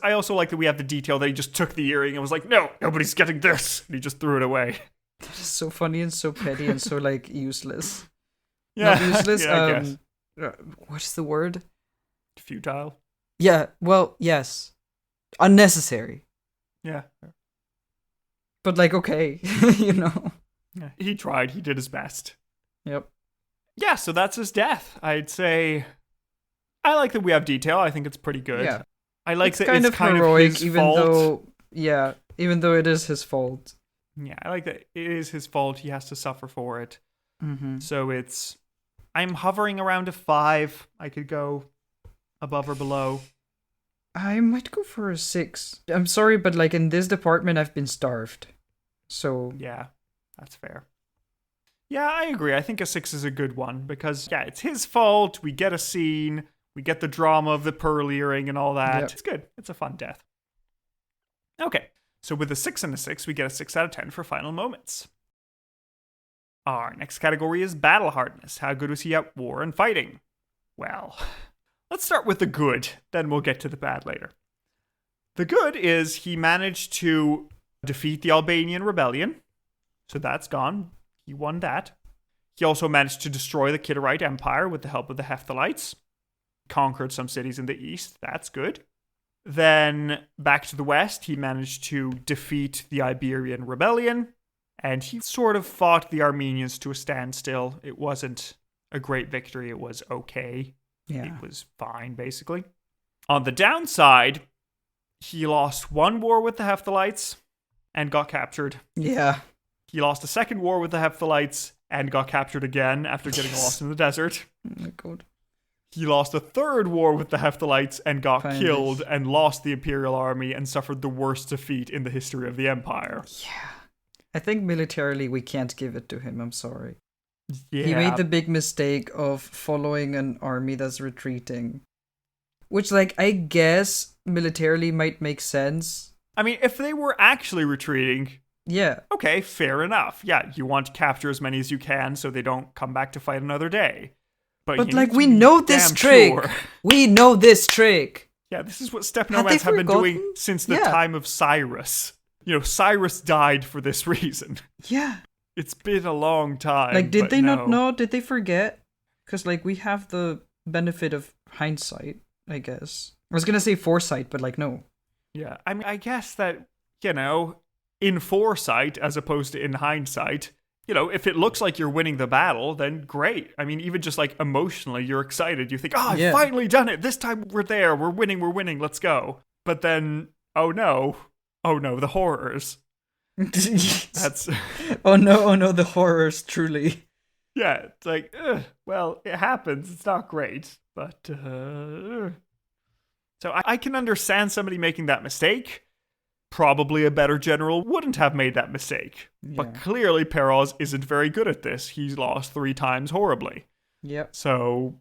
B: I also like that we have the detail that he just took the earring and was like, no, nobody's getting this. And he just threw it away.
A: That's so funny and so petty and so, like, useless.
B: Yeah.
A: Not useless.
B: I guess.
A: What's the word?
B: Futile.
A: Yeah, well, yes. Unnecessary.
B: Yeah.
A: But, like, okay,
B: Yeah, he tried. He did his best.
A: Yep.
B: Yeah, so that's his death. I'd say I like that we have detail. I think it's pretty good.
A: Yeah.
B: I like
A: it's
B: that
A: kind
B: it's
A: of
B: kind
A: heroic,
B: of his
A: even
B: fault.
A: Even though it is his fault.
B: Yeah, I like that it is his fault. He has to suffer for it.
A: Mm-hmm.
B: So I'm hovering around a 5. I could go above or below.
A: I might go for a 6. I'm sorry, but, like, in this department, I've been starved. So
B: yeah, that's fair. Yeah, I agree. I think a 6 is a good one because, it's his fault. We get a scene. We get the drama of the pearl earring and all that. Yep. It's good. It's a fun death. Okay, so with a 6 and a 6, we get a 6 out of 10 for final moments. Our next category is battle hardness. How good was he at war and fighting? Well, let's start with the good, then we'll get to the bad later. The good is he managed to defeat the Albanian rebellion, so that's gone. He won that. He also managed to destroy the Kitterite Empire with the help of the Hephthalites. Conquered some cities in the east. That's good. Then, back to the west, he managed to defeat the Iberian rebellion. And he sort of fought the Armenians to a standstill. It wasn't a great victory. It was okay.
A: Yeah.
B: It was fine, basically. On the downside, he lost one war with the Hephthalites and got captured.
A: Yeah.
B: He lost a second war with the Hephthalites and got captured again after getting lost in the desert.
A: Oh my god.
B: He lost a third war with the Hephthalites and got killed and lost the Imperial army and suffered the worst defeat in the history of the Empire.
A: Yeah. I think militarily we can't give it to him, I'm sorry.
B: Yeah.
A: He made the big mistake of following an army that's retreating. Which, like, I guess militarily might make sense.
B: I mean, if they were actually retreating...
A: Yeah.
B: Okay, fair enough. Yeah, you want to capture as many as you can so they don't come back to fight another day.
A: But like, we know this trick. Sure. We know this trick.
B: Yeah, this is what steppe nomads have been doing since the time of Cyrus. Cyrus died for this reason.
A: Yeah.
B: It's been a long time.
A: Like, did they not know? Did they forget? Because, like, we have the benefit of hindsight, I guess. I was going to say foresight, but, like, no.
B: Yeah, I mean, I guess that, in foresight as opposed to in hindsight, if it looks like you're winning the battle, then great. I mean, even just, like, emotionally, you're excited. You think, I've finally done it. This time we're there. We're winning. Let's go. But then, oh no, the horrors. That's...
A: oh no, the horrors, truly.
B: Yeah, it's like, well, it happens. It's not great. But, So I can understand somebody making that mistake. probably a better general wouldn't have made that mistake.
A: Yeah.
B: But clearly Peroz isn't very good at this. He's lost 3 times horribly.
A: Yep.
B: So,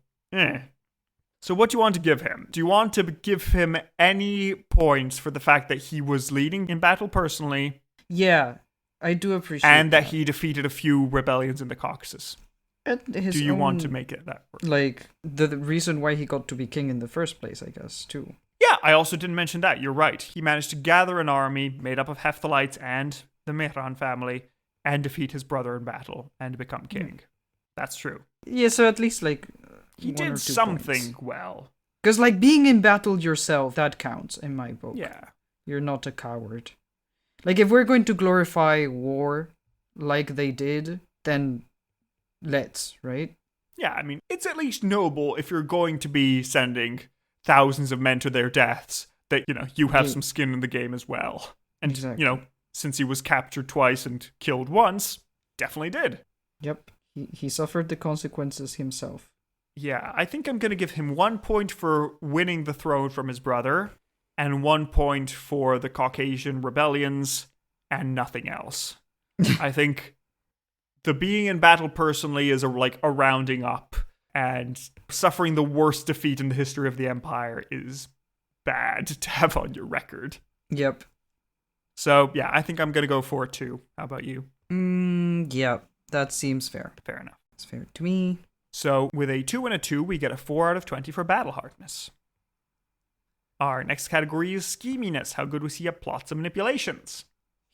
B: So what do you want to give him? Do you want to give him any points for the fact that he was leading in battle personally?
A: Yeah, I do appreciate
B: and that he defeated a few rebellions in the Caucasus. Do you want to make it that work?
A: Like, the reason why he got to be king in the first place, I guess, too.
B: Yeah, I also didn't mention that. You're right. He managed to gather an army made up of Hephthalites and the Mihran family and defeat his brother in battle and become king. That's true.
A: Yeah, so at least, like,
B: he did something well.
A: Because, like, being in battle yourself, that counts in my book.
B: Yeah.
A: You're not a coward. Like, if we're going to glorify war like they did, then let's, right?
B: Yeah, I mean, it's at least noble if you're going to be sending thousands of men to their deaths that, you have some skin in the game as well. And,
A: exactly.
B: Since he was captured twice and killed once, definitely did.
A: Yep. He suffered the consequences himself.
B: Yeah, I think I'm going to give him 1 point for winning the throne from his brother, and 1 point for the Caucasian rebellions, and nothing else. I think the being in battle personally is a rounding up, and suffering the worst defeat in the history of the Empire is bad to have on your record.
A: Yep.
B: So, yeah, I think I'm going to go for 2. How about you?
A: Yeah, that seems fair.
B: Fair enough.
A: It's fair to me.
B: So, with a 2 and a 2, we get a 4 out of 20 for battle hardness. Our next category is scheminess. How good was he at plots and manipulations?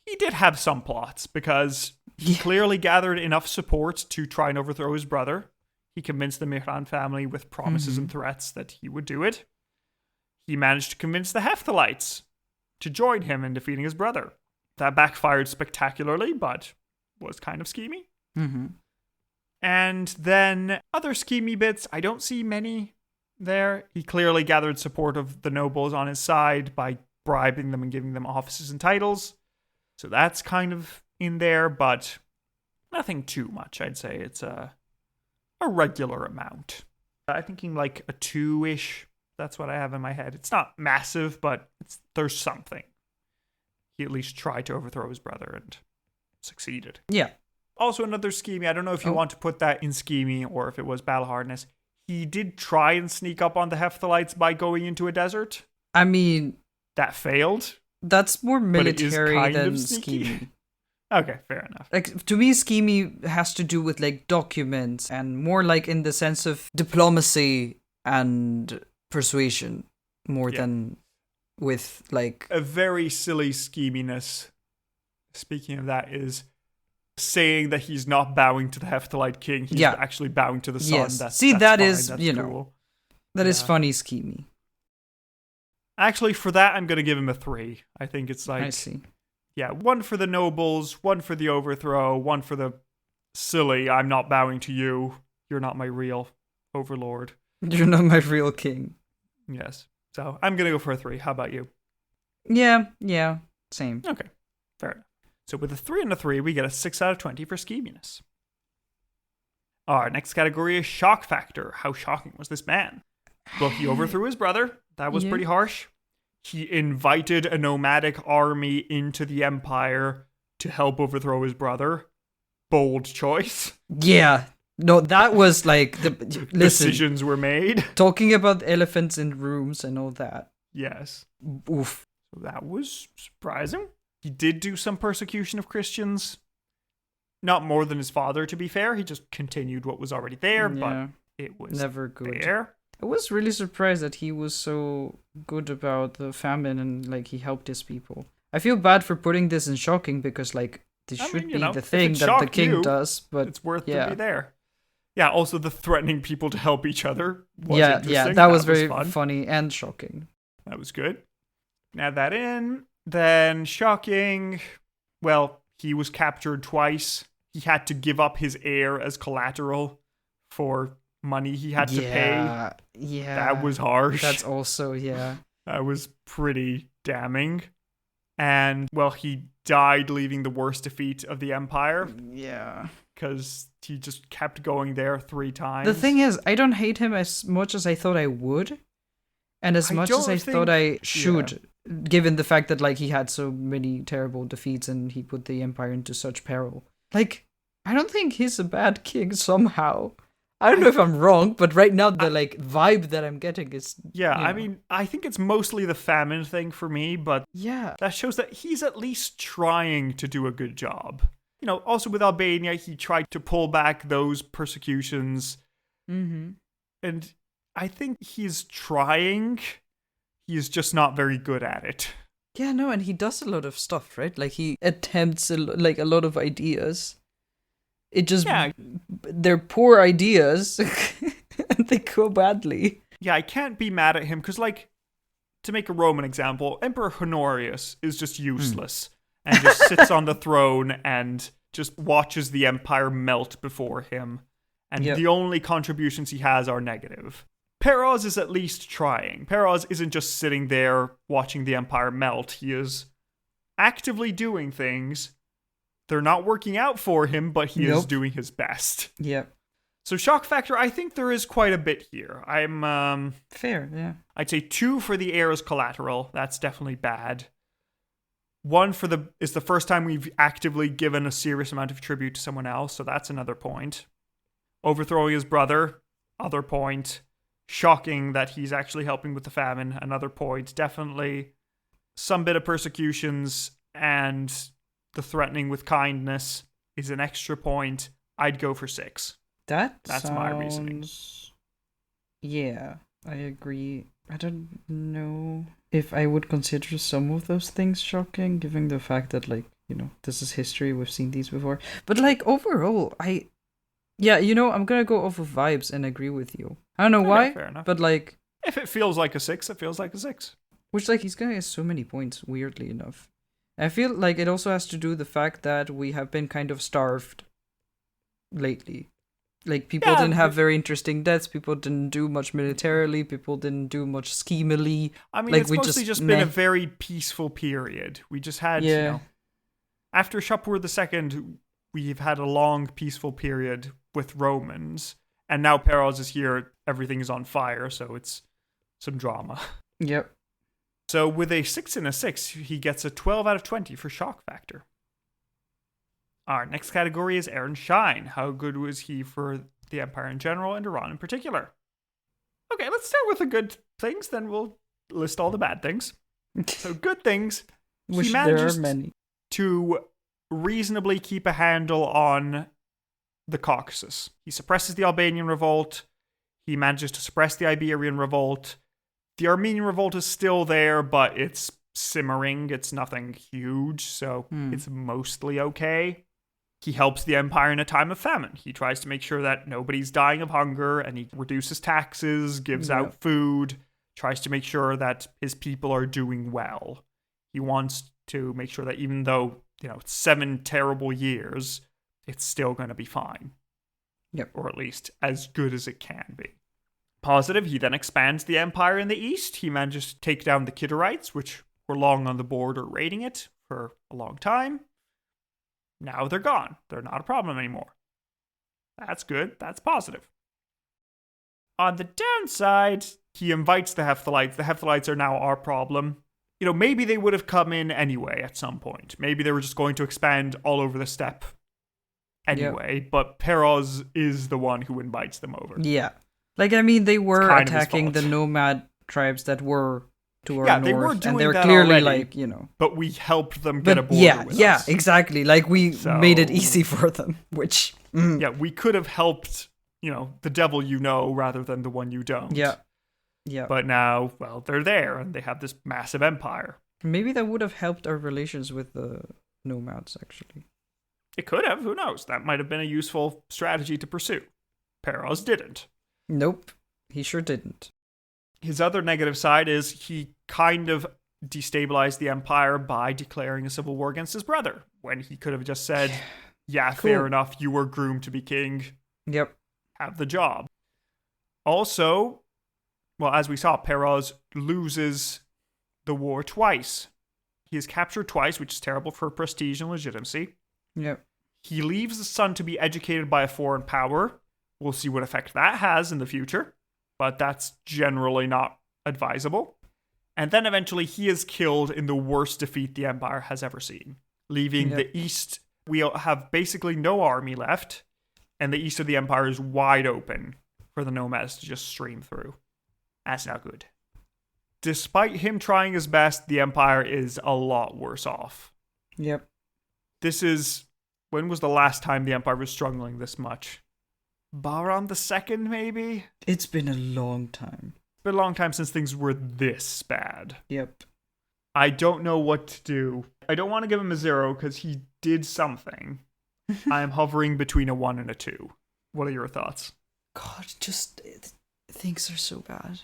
B: He did have some plots, because he clearly gathered enough support to try and overthrow his brother. He convinced the Mihran family with promises and threats that he would do it. He managed to convince the Hephthalites to join him in defeating his brother. That backfired spectacularly, but was kind of schemy.
A: Mm-hmm.
B: And then other schemy bits, I don't see many there. He clearly gathered support of the nobles on his side by bribing them and giving them offices and titles. So that's kind of in there, but nothing too much. I'd say it's a regular amount. I'm thinking like a 2-ish. That's what I have in my head. It's not massive, but there's something. He at least tried to overthrow his brother and succeeded.
A: Yeah.
B: Also another schemy. I don't know if you want to put that in schemy or if it was battle hardness. He did try and sneak up on the Hephthalites by going into a desert.
A: I mean,
B: that failed.
A: That's more military than schemy.
B: Okay, fair enough.
A: Like, to me, schemy has to do with, like, documents and more like in the sense of diplomacy and persuasion more than with, like...
B: A very silly scheminess, speaking of that, is saying that he's not bowing to the Hephthalite king. He's actually bowing to the sun.
A: Yes.
B: That's
A: that
B: fine.
A: is,
B: that's cool.
A: That is funny schemy.
B: Actually, for that, I'm going to give him a 3. I think it's like...
A: I see.
B: Yeah, 1 for the nobles, 1 for the overthrow, 1 for the silly, I'm not bowing to you. You're not my real overlord.
A: You're not my real king.
B: Yes. So I'm going to go for a 3. How about you?
A: Yeah, same.
B: Okay, fair enough. So with a 3 and a 3, we get a 6 out of 20 for scheminess. Our next category is shock factor. How shocking was this man? Well, he overthrew his brother. That was pretty harsh. He invited a nomadic army into the empire to help overthrow his brother. Bold choice.
A: Yeah. No, that was like
B: decisions were made.
A: Talking about elephants in rooms and all that.
B: Yes.
A: Oof.
B: So that was surprising. He did do some persecution of Christians. Not more than his father, to be fair. He just continued what was already there, but it was
A: never good.
B: There.
A: I was really surprised that he was so good about the famine and like he helped his people. I feel bad for putting this in shocking because like this should be the thing that the king does, but
B: it's worth to be there. Yeah, also the threatening people to help each other was interesting.
A: Yeah, that was very funny and shocking.
B: That was good. Add that in. Then shocking. Well, he was captured twice. He had to give up his heir as collateral for money he had to pay.
A: Yeah.
B: That was harsh.
A: That's also,
B: That was pretty damning. And, well, he died leaving the worst defeat of the Empire.
A: Yeah.
B: Because he just kept going there 3 times.
A: The thing is, I don't hate him as much as I thought I would. And as much as I thought I should given the fact that like he had so many terrible defeats and he put the empire into such peril. Like, I don't think he's a bad king somehow. I don't know if I'm wrong, but right now the like vibe that I'm getting is
B: I mean, I think it's mostly the famine thing for me, but that shows that he's at least trying to do a good job. You know, also with Albania, he tried to pull back those persecutions.
A: Mm-hmm.
B: And I think he's trying. He's just not very good at it.
A: Yeah, no, and he does a lot of stuff, right? Like he attempts a lot of ideas. It just they're poor ideas and they go badly.
B: Yeah, I can't be mad at him because, like, to make a Roman example, Emperor Honorius is just useless and just sits on the throne and just watches the empire melt before him. And the only contributions he has are negative. Peroz is at least trying. Peroz isn't just sitting there watching the empire melt. He is actively doing things. They're not working out for him, but he is doing his best.
A: Yep.
B: So shock factor, I think there is quite a bit here. I'm
A: fair, yeah.
B: I'd say 2 for the heir's collateral. That's definitely bad. 1 is the first time we've actively given a serious amount of tribute to someone else, so that's another point. Overthrowing his brother, other point. Shocking that he's actually helping with the famine, another point. Definitely some bit of persecutions, and the threatening with kindness is an extra point. I'd go for 6. That's my reasoning.
A: Yeah, I agree. I don't know if I would consider some of those things shocking, given the fact that, like, you know, this is history, we've seen these before. But, like, overall, I'm gonna go off of vibes and agree with you. I don't know why,
B: fair enough.
A: But, like...
B: if it feels like a 6, it feels like a 6.
A: Which, like, he's gonna get so many points, weirdly enough. I feel like it also has to do with the fact that we have been kind of starved lately. Like, people didn't have very interesting deaths, people didn't do much militarily, people didn't do much schemily.
B: I mean, it's mostly just been a very peaceful period. We just had, you know... After Shapur II, we've had a long, peaceful period with Romans, and now Peroz is here, everything is on fire, so it's some drama.
A: Yep.
B: So with a 6 and a 6, he gets a 12 out of 20 for shock factor. Our next category is Aaron Shine. How good was he for the Empire in general and Iran in particular? Okay, let's start with the good things, then we'll list all the bad things. So good things, he manages to reasonably keep a handle on the Caucasus. He suppresses the Albanian revolt. He manages to suppress the Iberian revolt. The Armenian revolt is still there, but it's simmering. It's nothing huge, so it's mostly okay. He helps the empire in a time of famine. He tries to make sure that nobody's dying of hunger, and he reduces taxes, gives out food, tries to make sure that his people are doing well. He wants to make sure that even though, you know, it's 7 terrible years, it's still going to be fine.
A: Yep.
B: Or at least as good as it can be. Positive, he then expands the empire in the east. He manages to take down the Kidarites, which were long on the border raiding it for a long time. Now they're gone. They're not a problem anymore. That's good. That's positive. On the downside, he invites the Hephthalites. The Hephthalites are now our problem. You know, maybe they would have come in anyway at some point. Maybe they were just going to expand all over the steppe anyway, but Peroz is the one who invites them over.
A: Yeah. Like, I mean, they were attacking the nomad tribes that were to our north,
B: they were doing
A: and they're
B: that
A: clearly
B: already,
A: like, you know.
B: But we helped them get a border with us.
A: Yeah, exactly. Like, we made it easy for them, which...
B: Yeah, we could have helped, you know, the devil you know rather than the one you don't.
A: Yeah.
B: But now, well, they're there, and they have this massive empire.
A: Maybe that would have helped our relations with the nomads, actually.
B: It could have, who knows? That might have been a useful strategy to pursue. Peroz didn't.
A: Nope, he sure didn't.
B: His other negative side is he kind of destabilized the empire by declaring a civil war against his brother, when he could have just said, yeah, cool. Fair enough, you were groomed to be king.
A: Yep.
B: Have the job. Also, well, as we saw, Peroz loses the war twice. He is captured twice, which is terrible for prestige and legitimacy.
A: Yep.
B: He leaves the son to be educated by a foreign power. We'll see what effect that has in the future, but that's generally not advisable. And then eventually he is killed in the worst defeat the Empire has ever seen, leaving the East. We have basically no army left, and the East of the Empire is wide open for the nomads to just stream through. That's not good. Despite him trying his best, the Empire is a lot worse off.
A: Yep.
B: This is... When was the last time the Empire was struggling this much? Bahram II, maybe?
A: It's been a long time.
B: It's been a long time since things were this bad.
A: Yep.
B: I don't know what to do. I don't want to give him a 0 because he did something. I'm hovering between a 1 and a 2. What are your thoughts?
A: God, things are so bad.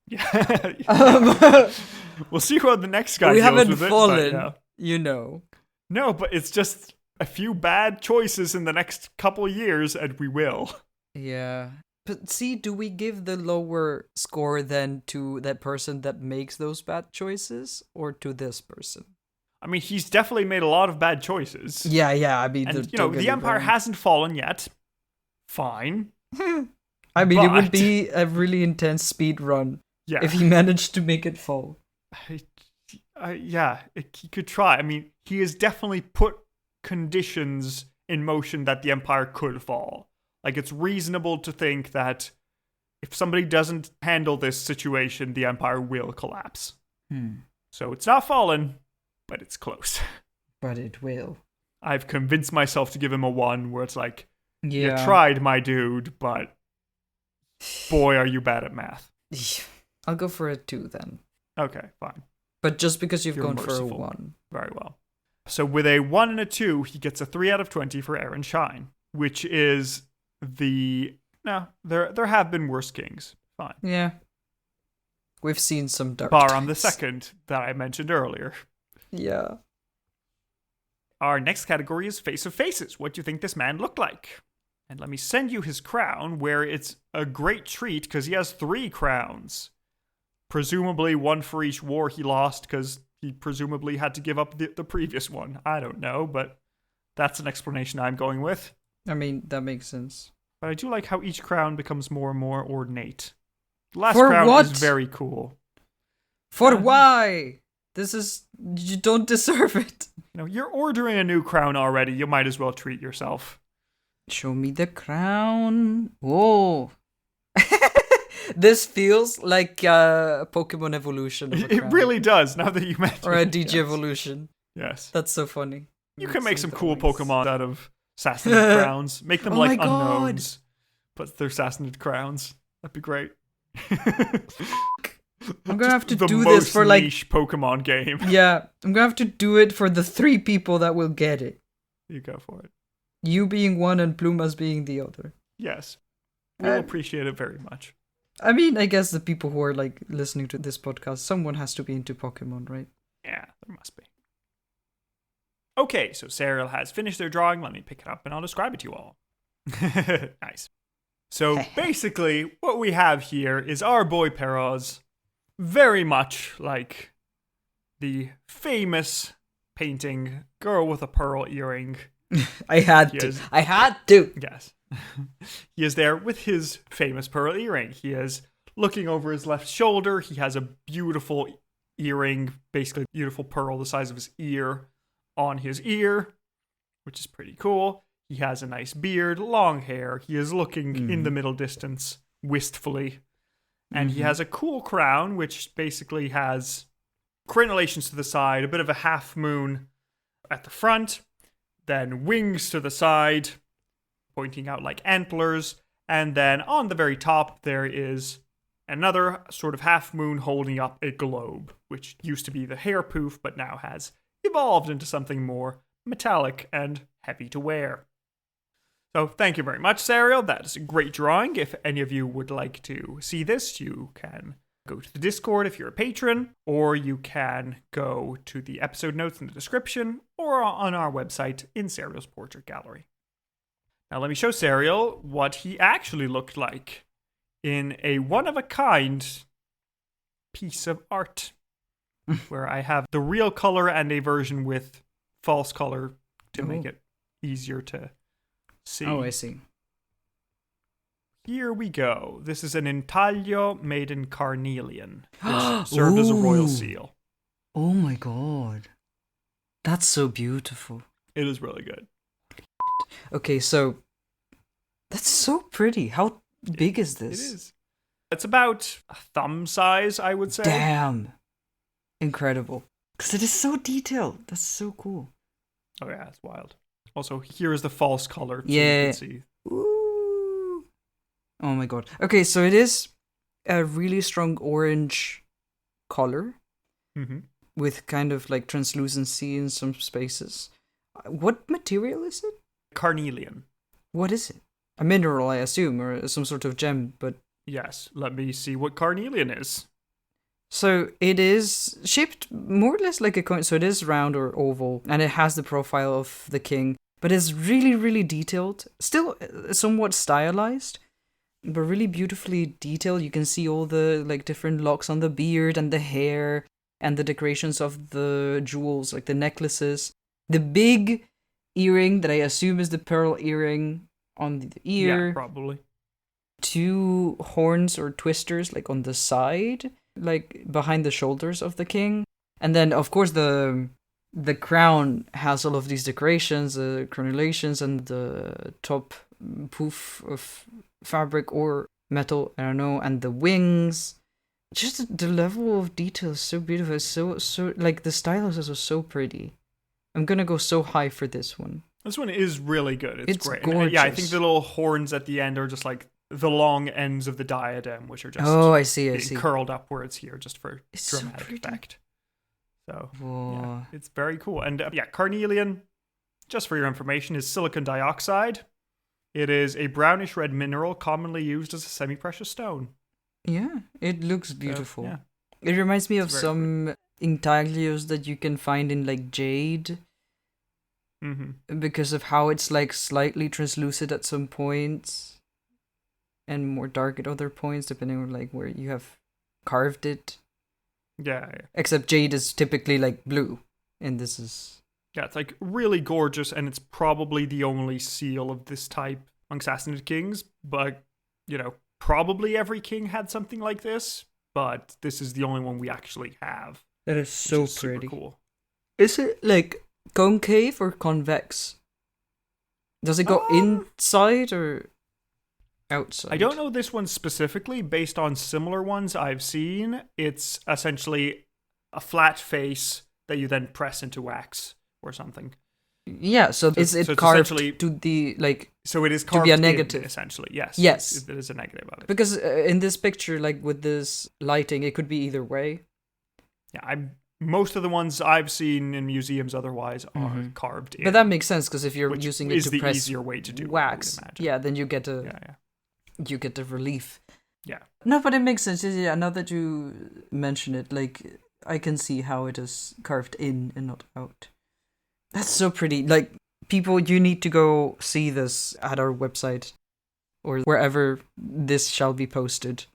B: Yeah. We'll see how the next guy
A: we
B: goes
A: haven't
B: with
A: fallen,
B: it. But,
A: you know.
B: No, but it's just a few bad choices in the next couple of years, and we will.
A: Yeah. But see, do we give the lower score then to that person that makes those bad choices, or to this person?
B: I mean, he's definitely made a lot of bad choices.
A: Yeah. I mean,
B: and, the Empire hasn't fallen yet. Fine.
A: I mean, it would be a really intense speed run if he managed to make it fall.
B: He could try. I mean, he has definitely put conditions in motion that the Empire could fall. Like, it's reasonable to think that if somebody doesn't handle this situation, the Empire will collapse. So it's not fallen, but it's close.
A: But it will.
B: I've convinced myself to give him a 1, where it's like,
A: you
B: tried, my dude, but boy, are you bad at math.
A: I'll go for a 2 then.
B: Okay, fine.
A: But just because you're gone
B: merciful.
A: for a 1.
B: Very well. So with a 1 and a 2, he gets a 3 out of 20 for Aaron Shine, which is there have been worse kings. Fine.
A: Yeah. We've seen some dark
B: Bahram
A: times.
B: II that I mentioned earlier.
A: Yeah.
B: Our next category is Face of Faces. What do you think this man looked like? And let me send you his crown, where it's a great treat because he has 3 crowns. Presumably 1 for each war he lost because he presumably had to give up the previous one. I don't know, but that's an explanation I'm going with.
A: I mean, that makes sense.
B: But I do like how each crown becomes more and more ornate. The last
A: For
B: crown
A: what?
B: is very cool.
A: For why? You don't deserve it.
B: You're ordering a new crown already. You might as well treat yourself.
A: Show me the crown. Whoa. This feels like a Pokemon evolution of a
B: It
A: crown.
B: really does, now that you mention it.
A: Or a DG evolution.
B: Yes.
A: That's so funny.
B: You can make some cool Pokemon out of Sassanid crowns. Make them like unknowns. But they're Sassanid crowns. That'd be great.
A: I'm gonna have to
B: the
A: do
B: most
A: this for like
B: niche Pokemon game.
A: Yeah, I'm gonna have to do it for the 3 people that will get it.
B: You go for it.
A: You being one and Plumas being the other.
B: Yes. We'll appreciate it very much.
A: I mean, I guess the people who are like listening to this podcast, someone has to be into Pokemon, right?
B: Yeah, there must be. Okay, so Serial has finished their drawing. Let me pick it up and I'll describe it to you all. Nice. So basically, what we have here is our boy Peroz, very much like the famous painting Girl with a Pearl Earring.
A: I had to.
B: Yes. He is there with his famous pearl earring. He is looking over his left shoulder. He has a beautiful earring, basically beautiful pearl the size of his ear on his ear, which is pretty cool. He has a nice beard, long hair. He is looking in the middle distance wistfully. And he has a cool crown, which basically has crenellations to the side, a bit of a half moon at the front, then wings to the side, pointing out like antlers, and then on the very top there is another sort of half moon holding up a globe, which used to be the hair poof, but now has evolved into something more metallic and heavy to wear. So thank you very much, Serial. That is a great drawing. If any of you would like to see this, you can go to the Discord if you're a patron, or you can go to the episode notes in the description, or on our website in Serial's Portrait Gallery. Now let me show Serial what he actually looked like in a one-of-a-kind piece of art, where I have the real color and a version with false color to make it easier to see.
A: Oh, I see.
B: here we go. This is an intaglio made in carnelian, which served as a royal seal.
A: Oh my god. That's so beautiful.
B: It is really good.
A: Okay, so that's so pretty. How big is this?
B: It is. It's about a thumb size, I would say.
A: Damn. Incredible. Because it is so detailed. That's so cool.
B: Oh yeah, it's wild. Also, here is the false color so
A: yeah.
B: you can see.
A: Ooh. Oh my god. Okay, so it is a really strong orange color with kind of like translucency in some spaces. What material is it?
B: Carnelian.
A: What is it? A mineral, I assume, or some sort of gem, but...
B: Yes, let me see what carnelian is.
A: So it is shaped more or less like a coin, so it is round or oval, and it has the profile of the king, but it's really, really detailed. Still somewhat stylized, but really beautifully detailed. You can see all the like different locks on the beard and the hair, and the decorations of the jewels, like the necklaces. The big earring that I assume is the pearl earring on the ear.
B: Yeah, probably.
A: 2 horns or twisters like on the side, like behind the shoulders of the king. And then of course the crown has all of these decorations, the crenellations, and the top poof of fabric or metal, I don't know, and the wings. Just the level of detail is so beautiful. It's so like the style is also so pretty. I'm gonna go so high for this one.
B: This one is really good. It's great.
A: Gorgeous.
B: And, yeah, I think the little horns at the end are just like the long ends of the diadem, which are just
A: I see.
B: curled upwards here just for
A: it's
B: dramatic
A: so
B: effect. So
A: yeah,
B: it's very cool. And carnelian, just for your information, is silicon dioxide. It is a brownish red mineral commonly used as a semi-precious stone.
A: Yeah, it looks beautiful.
B: So, yeah.
A: It reminds me of
B: It's very
A: some intaglios that you can find in like jade. Because of how it's like slightly translucent at some points and more dark at other points, depending on like where you have carved it.
B: Yeah.
A: Except jade is typically like blue, and this is...
B: Yeah, it's like really gorgeous, and it's probably the only seal of this type among Sassanid kings, but, probably every king had something like this, but this is the only one we actually have.
A: That is so pretty.
B: Super cool.
A: Is it like concave or convex? Does it go inside or outside?
B: I don't know this one specifically. Based on similar ones I've seen, it's essentially a flat face that you then press into wax or something.
A: Yeah, so is it carved to the like?
B: So it is carved
A: to be a negative,
B: essentially. Yes.
A: Yes,
B: it is a negative of it.
A: Because in this picture, like with this lighting, it could be either way.
B: Yeah, most of the ones I've seen in museums otherwise are carved in.
A: But that makes sense because if you're using it to
B: the
A: press
B: easier way to do
A: wax, then you get you get the relief.
B: Yeah.
A: No, but it makes sense. Yeah, now that you mention it, like I can see how it is carved in and not out. That's so pretty. Like, people, you need to go see this at our website or wherever this shall be posted.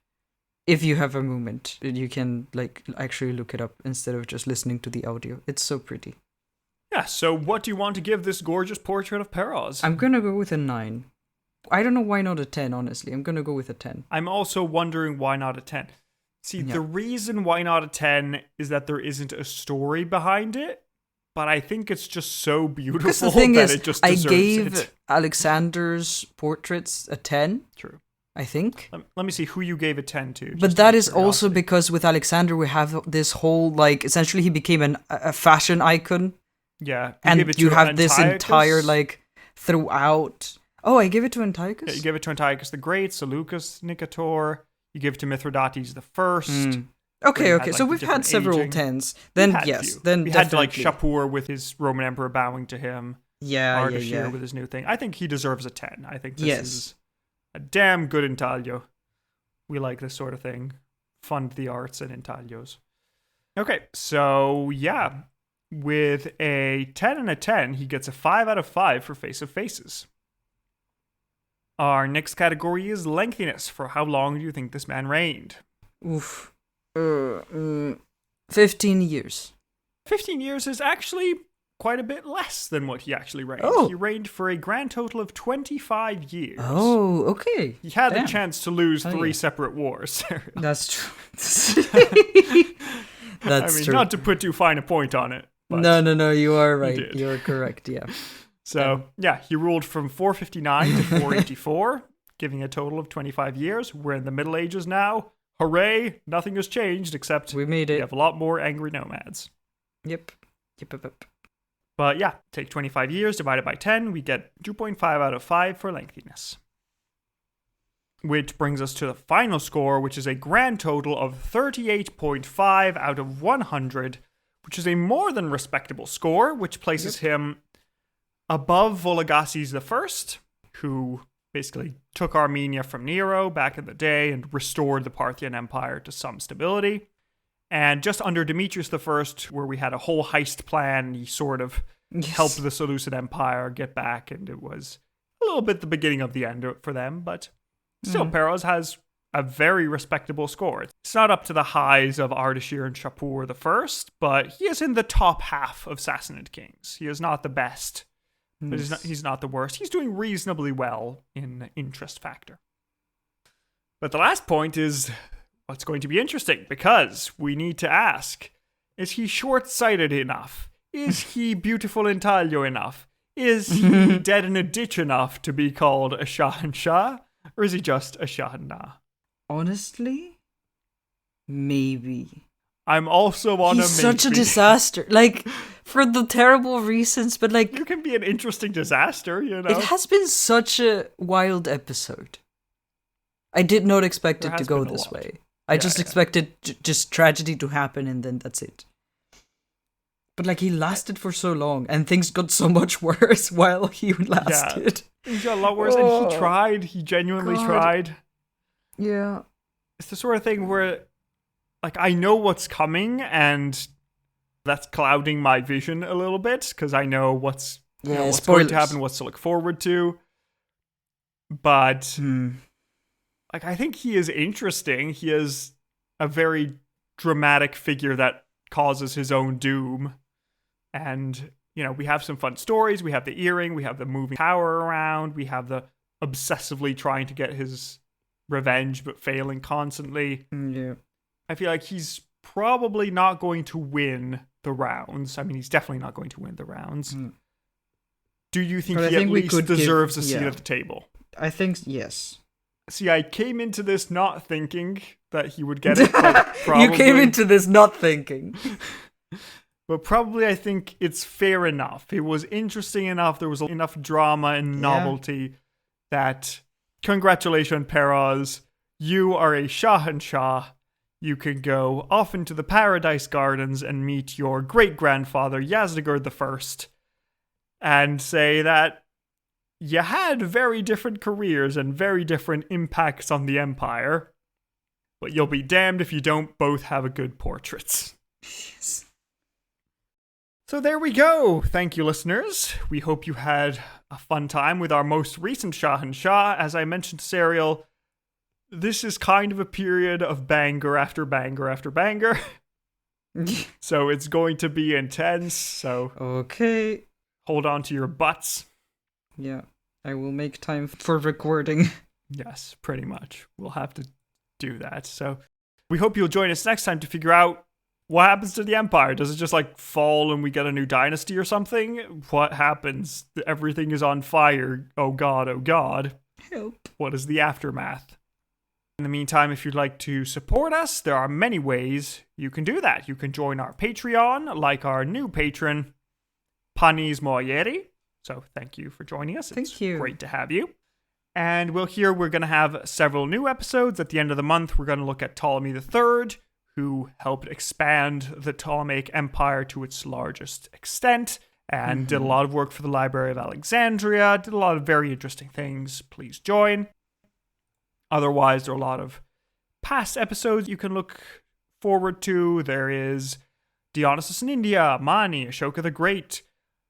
A: If you have a moment, you can like actually look it up instead of just listening to the audio. It's so pretty.
B: Yeah, so what do you want to give this gorgeous portrait of Peroz?
A: I'm gonna go with a 9. I don't know why not a 10, honestly. I'm gonna go with a 10.
B: I'm also wondering why not a 10. See, the reason why not a 10 is that there isn't a story behind it. But I think it's just so beautiful
A: the thing
B: that
A: is,
B: it just deserves
A: I gave
B: it.
A: Alexander's portraits a 10.
B: True.
A: I think.
B: Let me see who you gave a 10 to.
A: But that is also because with Alexander we have this whole, like, essentially he became a fashion icon.
B: Yeah.
A: And you have this entire, like, throughout... Oh, I gave it to Antiochus?
B: Yeah, you gave it to Antiochus the Great, Seleucus Nicator. You gave it to Mithridates the First.
A: Okay. So we've had several 10s. Then yes, then
B: we had like Shapur with his Roman emperor bowing to him. Ardashir with his new thing. I think he deserves a 10. I think this is a damn good intaglio. We like this sort of thing. Fund the arts and intaglios. Okay, so yeah, with a 10 and a 10, he gets a 5 out of 5 for Face of Faces. Our next category is lengthiness. For how long do you think this man reigned?
A: Oof. 15 years.
B: 15 years is actually quite a bit less than what he actually reigned.
A: Oh.
B: He reigned for a grand total of 25 years.
A: Oh, okay.
B: He had a chance to lose 3 separate wars.
A: That's true. That's true.
B: Not to put too fine a point on it. But
A: No, you are right. You are correct, yeah.
B: So, he ruled from 459 to 484, giving a total of 25 years. We're in the Middle Ages now. Hooray! Nothing has changed except
A: we made it.
B: We have a lot more angry nomads.
A: Yep.
B: But take 25 years divided by 10, we get 2.5 out of 5 for lengthiness. Which brings us to the final score, which is a grand total of 38.5 out of 100, which is a more than respectable score, which places him above Vologases I, who basically took Armenia from Nero back in the day and restored the Parthian Empire to some stability. And just under Demetrius I, where we had a whole heist plan, he sort of helped the Seleucid Empire get back, and it was a little bit the beginning of the end for them, but still, Peroz has a very respectable score. It's not up to the highs of Ardashir and Shapur I, but he is in the top half of Sassanid kings. He is not the best, but he's not the worst. He's doing reasonably well in interest factor. But the last point is what's going to be interesting, because we need to ask, is he short-sighted enough? Is he beautiful in Taglio enough? Is he dead in a ditch enough to be called a Shahanshah? Or is he just a Shahanah?
A: Honestly, maybe.
B: I'm also on
A: He's such a disaster. Like, for the terrible reasons, but like...
B: You can be an interesting disaster, you know?
A: It has been such a wild episode. I did not expect it to go this way. I just expected just tragedy to happen and then that's it. But like, he lasted for so long and things got so much worse while he lasted.
B: Things got a lot worse and he tried. He genuinely tried.
A: Yeah.
B: It's the sort of thing where, like, I know what's coming and that's clouding my vision a little bit because I know what's going to happen, what's to look forward to. But... Like, I think he is interesting. He is a very dramatic figure that causes his own doom. And, we have some fun stories. We have the earring. We have the moving tower around. We have the obsessively trying to get his revenge but failing constantly.
A: Yeah.
B: I feel like he's probably not going to win the rounds. I mean, he's definitely not going to win the rounds. Do you think he at least deserves a seat at the table?
A: I think, yes.
B: See, I came into this not thinking that he would get it, but probably...
A: You came into this not thinking.
B: But probably I think it's fair enough. It was interesting enough, there was enough drama and novelty that, congratulations, Peroz, you are a Shahanshah. You can go off into the Paradise Gardens and meet your great-grandfather, Yazdegerd I, and say that you had very different careers and very different impacts on the empire, but you'll be damned if you don't both have a good portraits.
A: Yes.
B: So there we go. Thank you, listeners. We hope you had a fun time with our most recent Shahanshah. As I mentioned to Serial, this is kind of a period of banger after banger after banger. So it's going to be intense, so...
A: Okay.
B: Hold on to your butts.
A: Yeah, I will make time for recording.
B: Yes, pretty much. We'll have to do that. So we hope you'll join us next time to figure out what happens to the empire. Does it just fall and we get a new dynasty or something? What happens? Everything is on fire. Oh god, oh god.
A: Help.
B: What is the aftermath? In the meantime, if you'd like to support us, there are many ways you can do that. You can join our Patreon, like our new patron, Panis Moyeri. So thank you for joining us.
A: Thank you.
B: Great to have you. And we're going to have several new episodes. At the end of the month, we're going to look at Ptolemy III, who helped expand the Ptolemaic Empire to its largest extent, and did a lot of work for the Library of Alexandria, did a lot of very interesting things. Please join. Otherwise, there are a lot of past episodes you can look forward to. There is Dionysus in India, Mani, Ashoka the Great,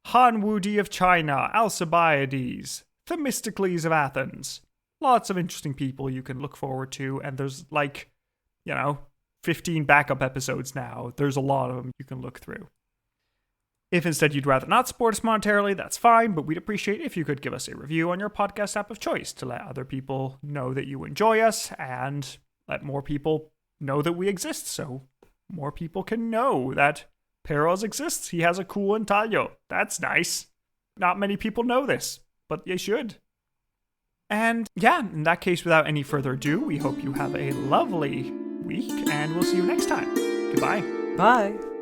B: Han Wudi of China, Alcibiades, Themistocles of Athens. Lots of interesting people you can look forward to, and there's 15 backup episodes now. There's a lot of them you can look through. If instead you'd rather not support us monetarily, that's fine, but we'd appreciate if you could give us a review on your podcast app of choice to let other people know that you enjoy us and let more people know that we exist, so more people can know that Peroz exists. He has a cool intaglio. That's nice. Not many people know this, but you should. And yeah, in that case, without any further ado, we hope you have a lovely week, and we'll see you next time. Goodbye.
A: Bye.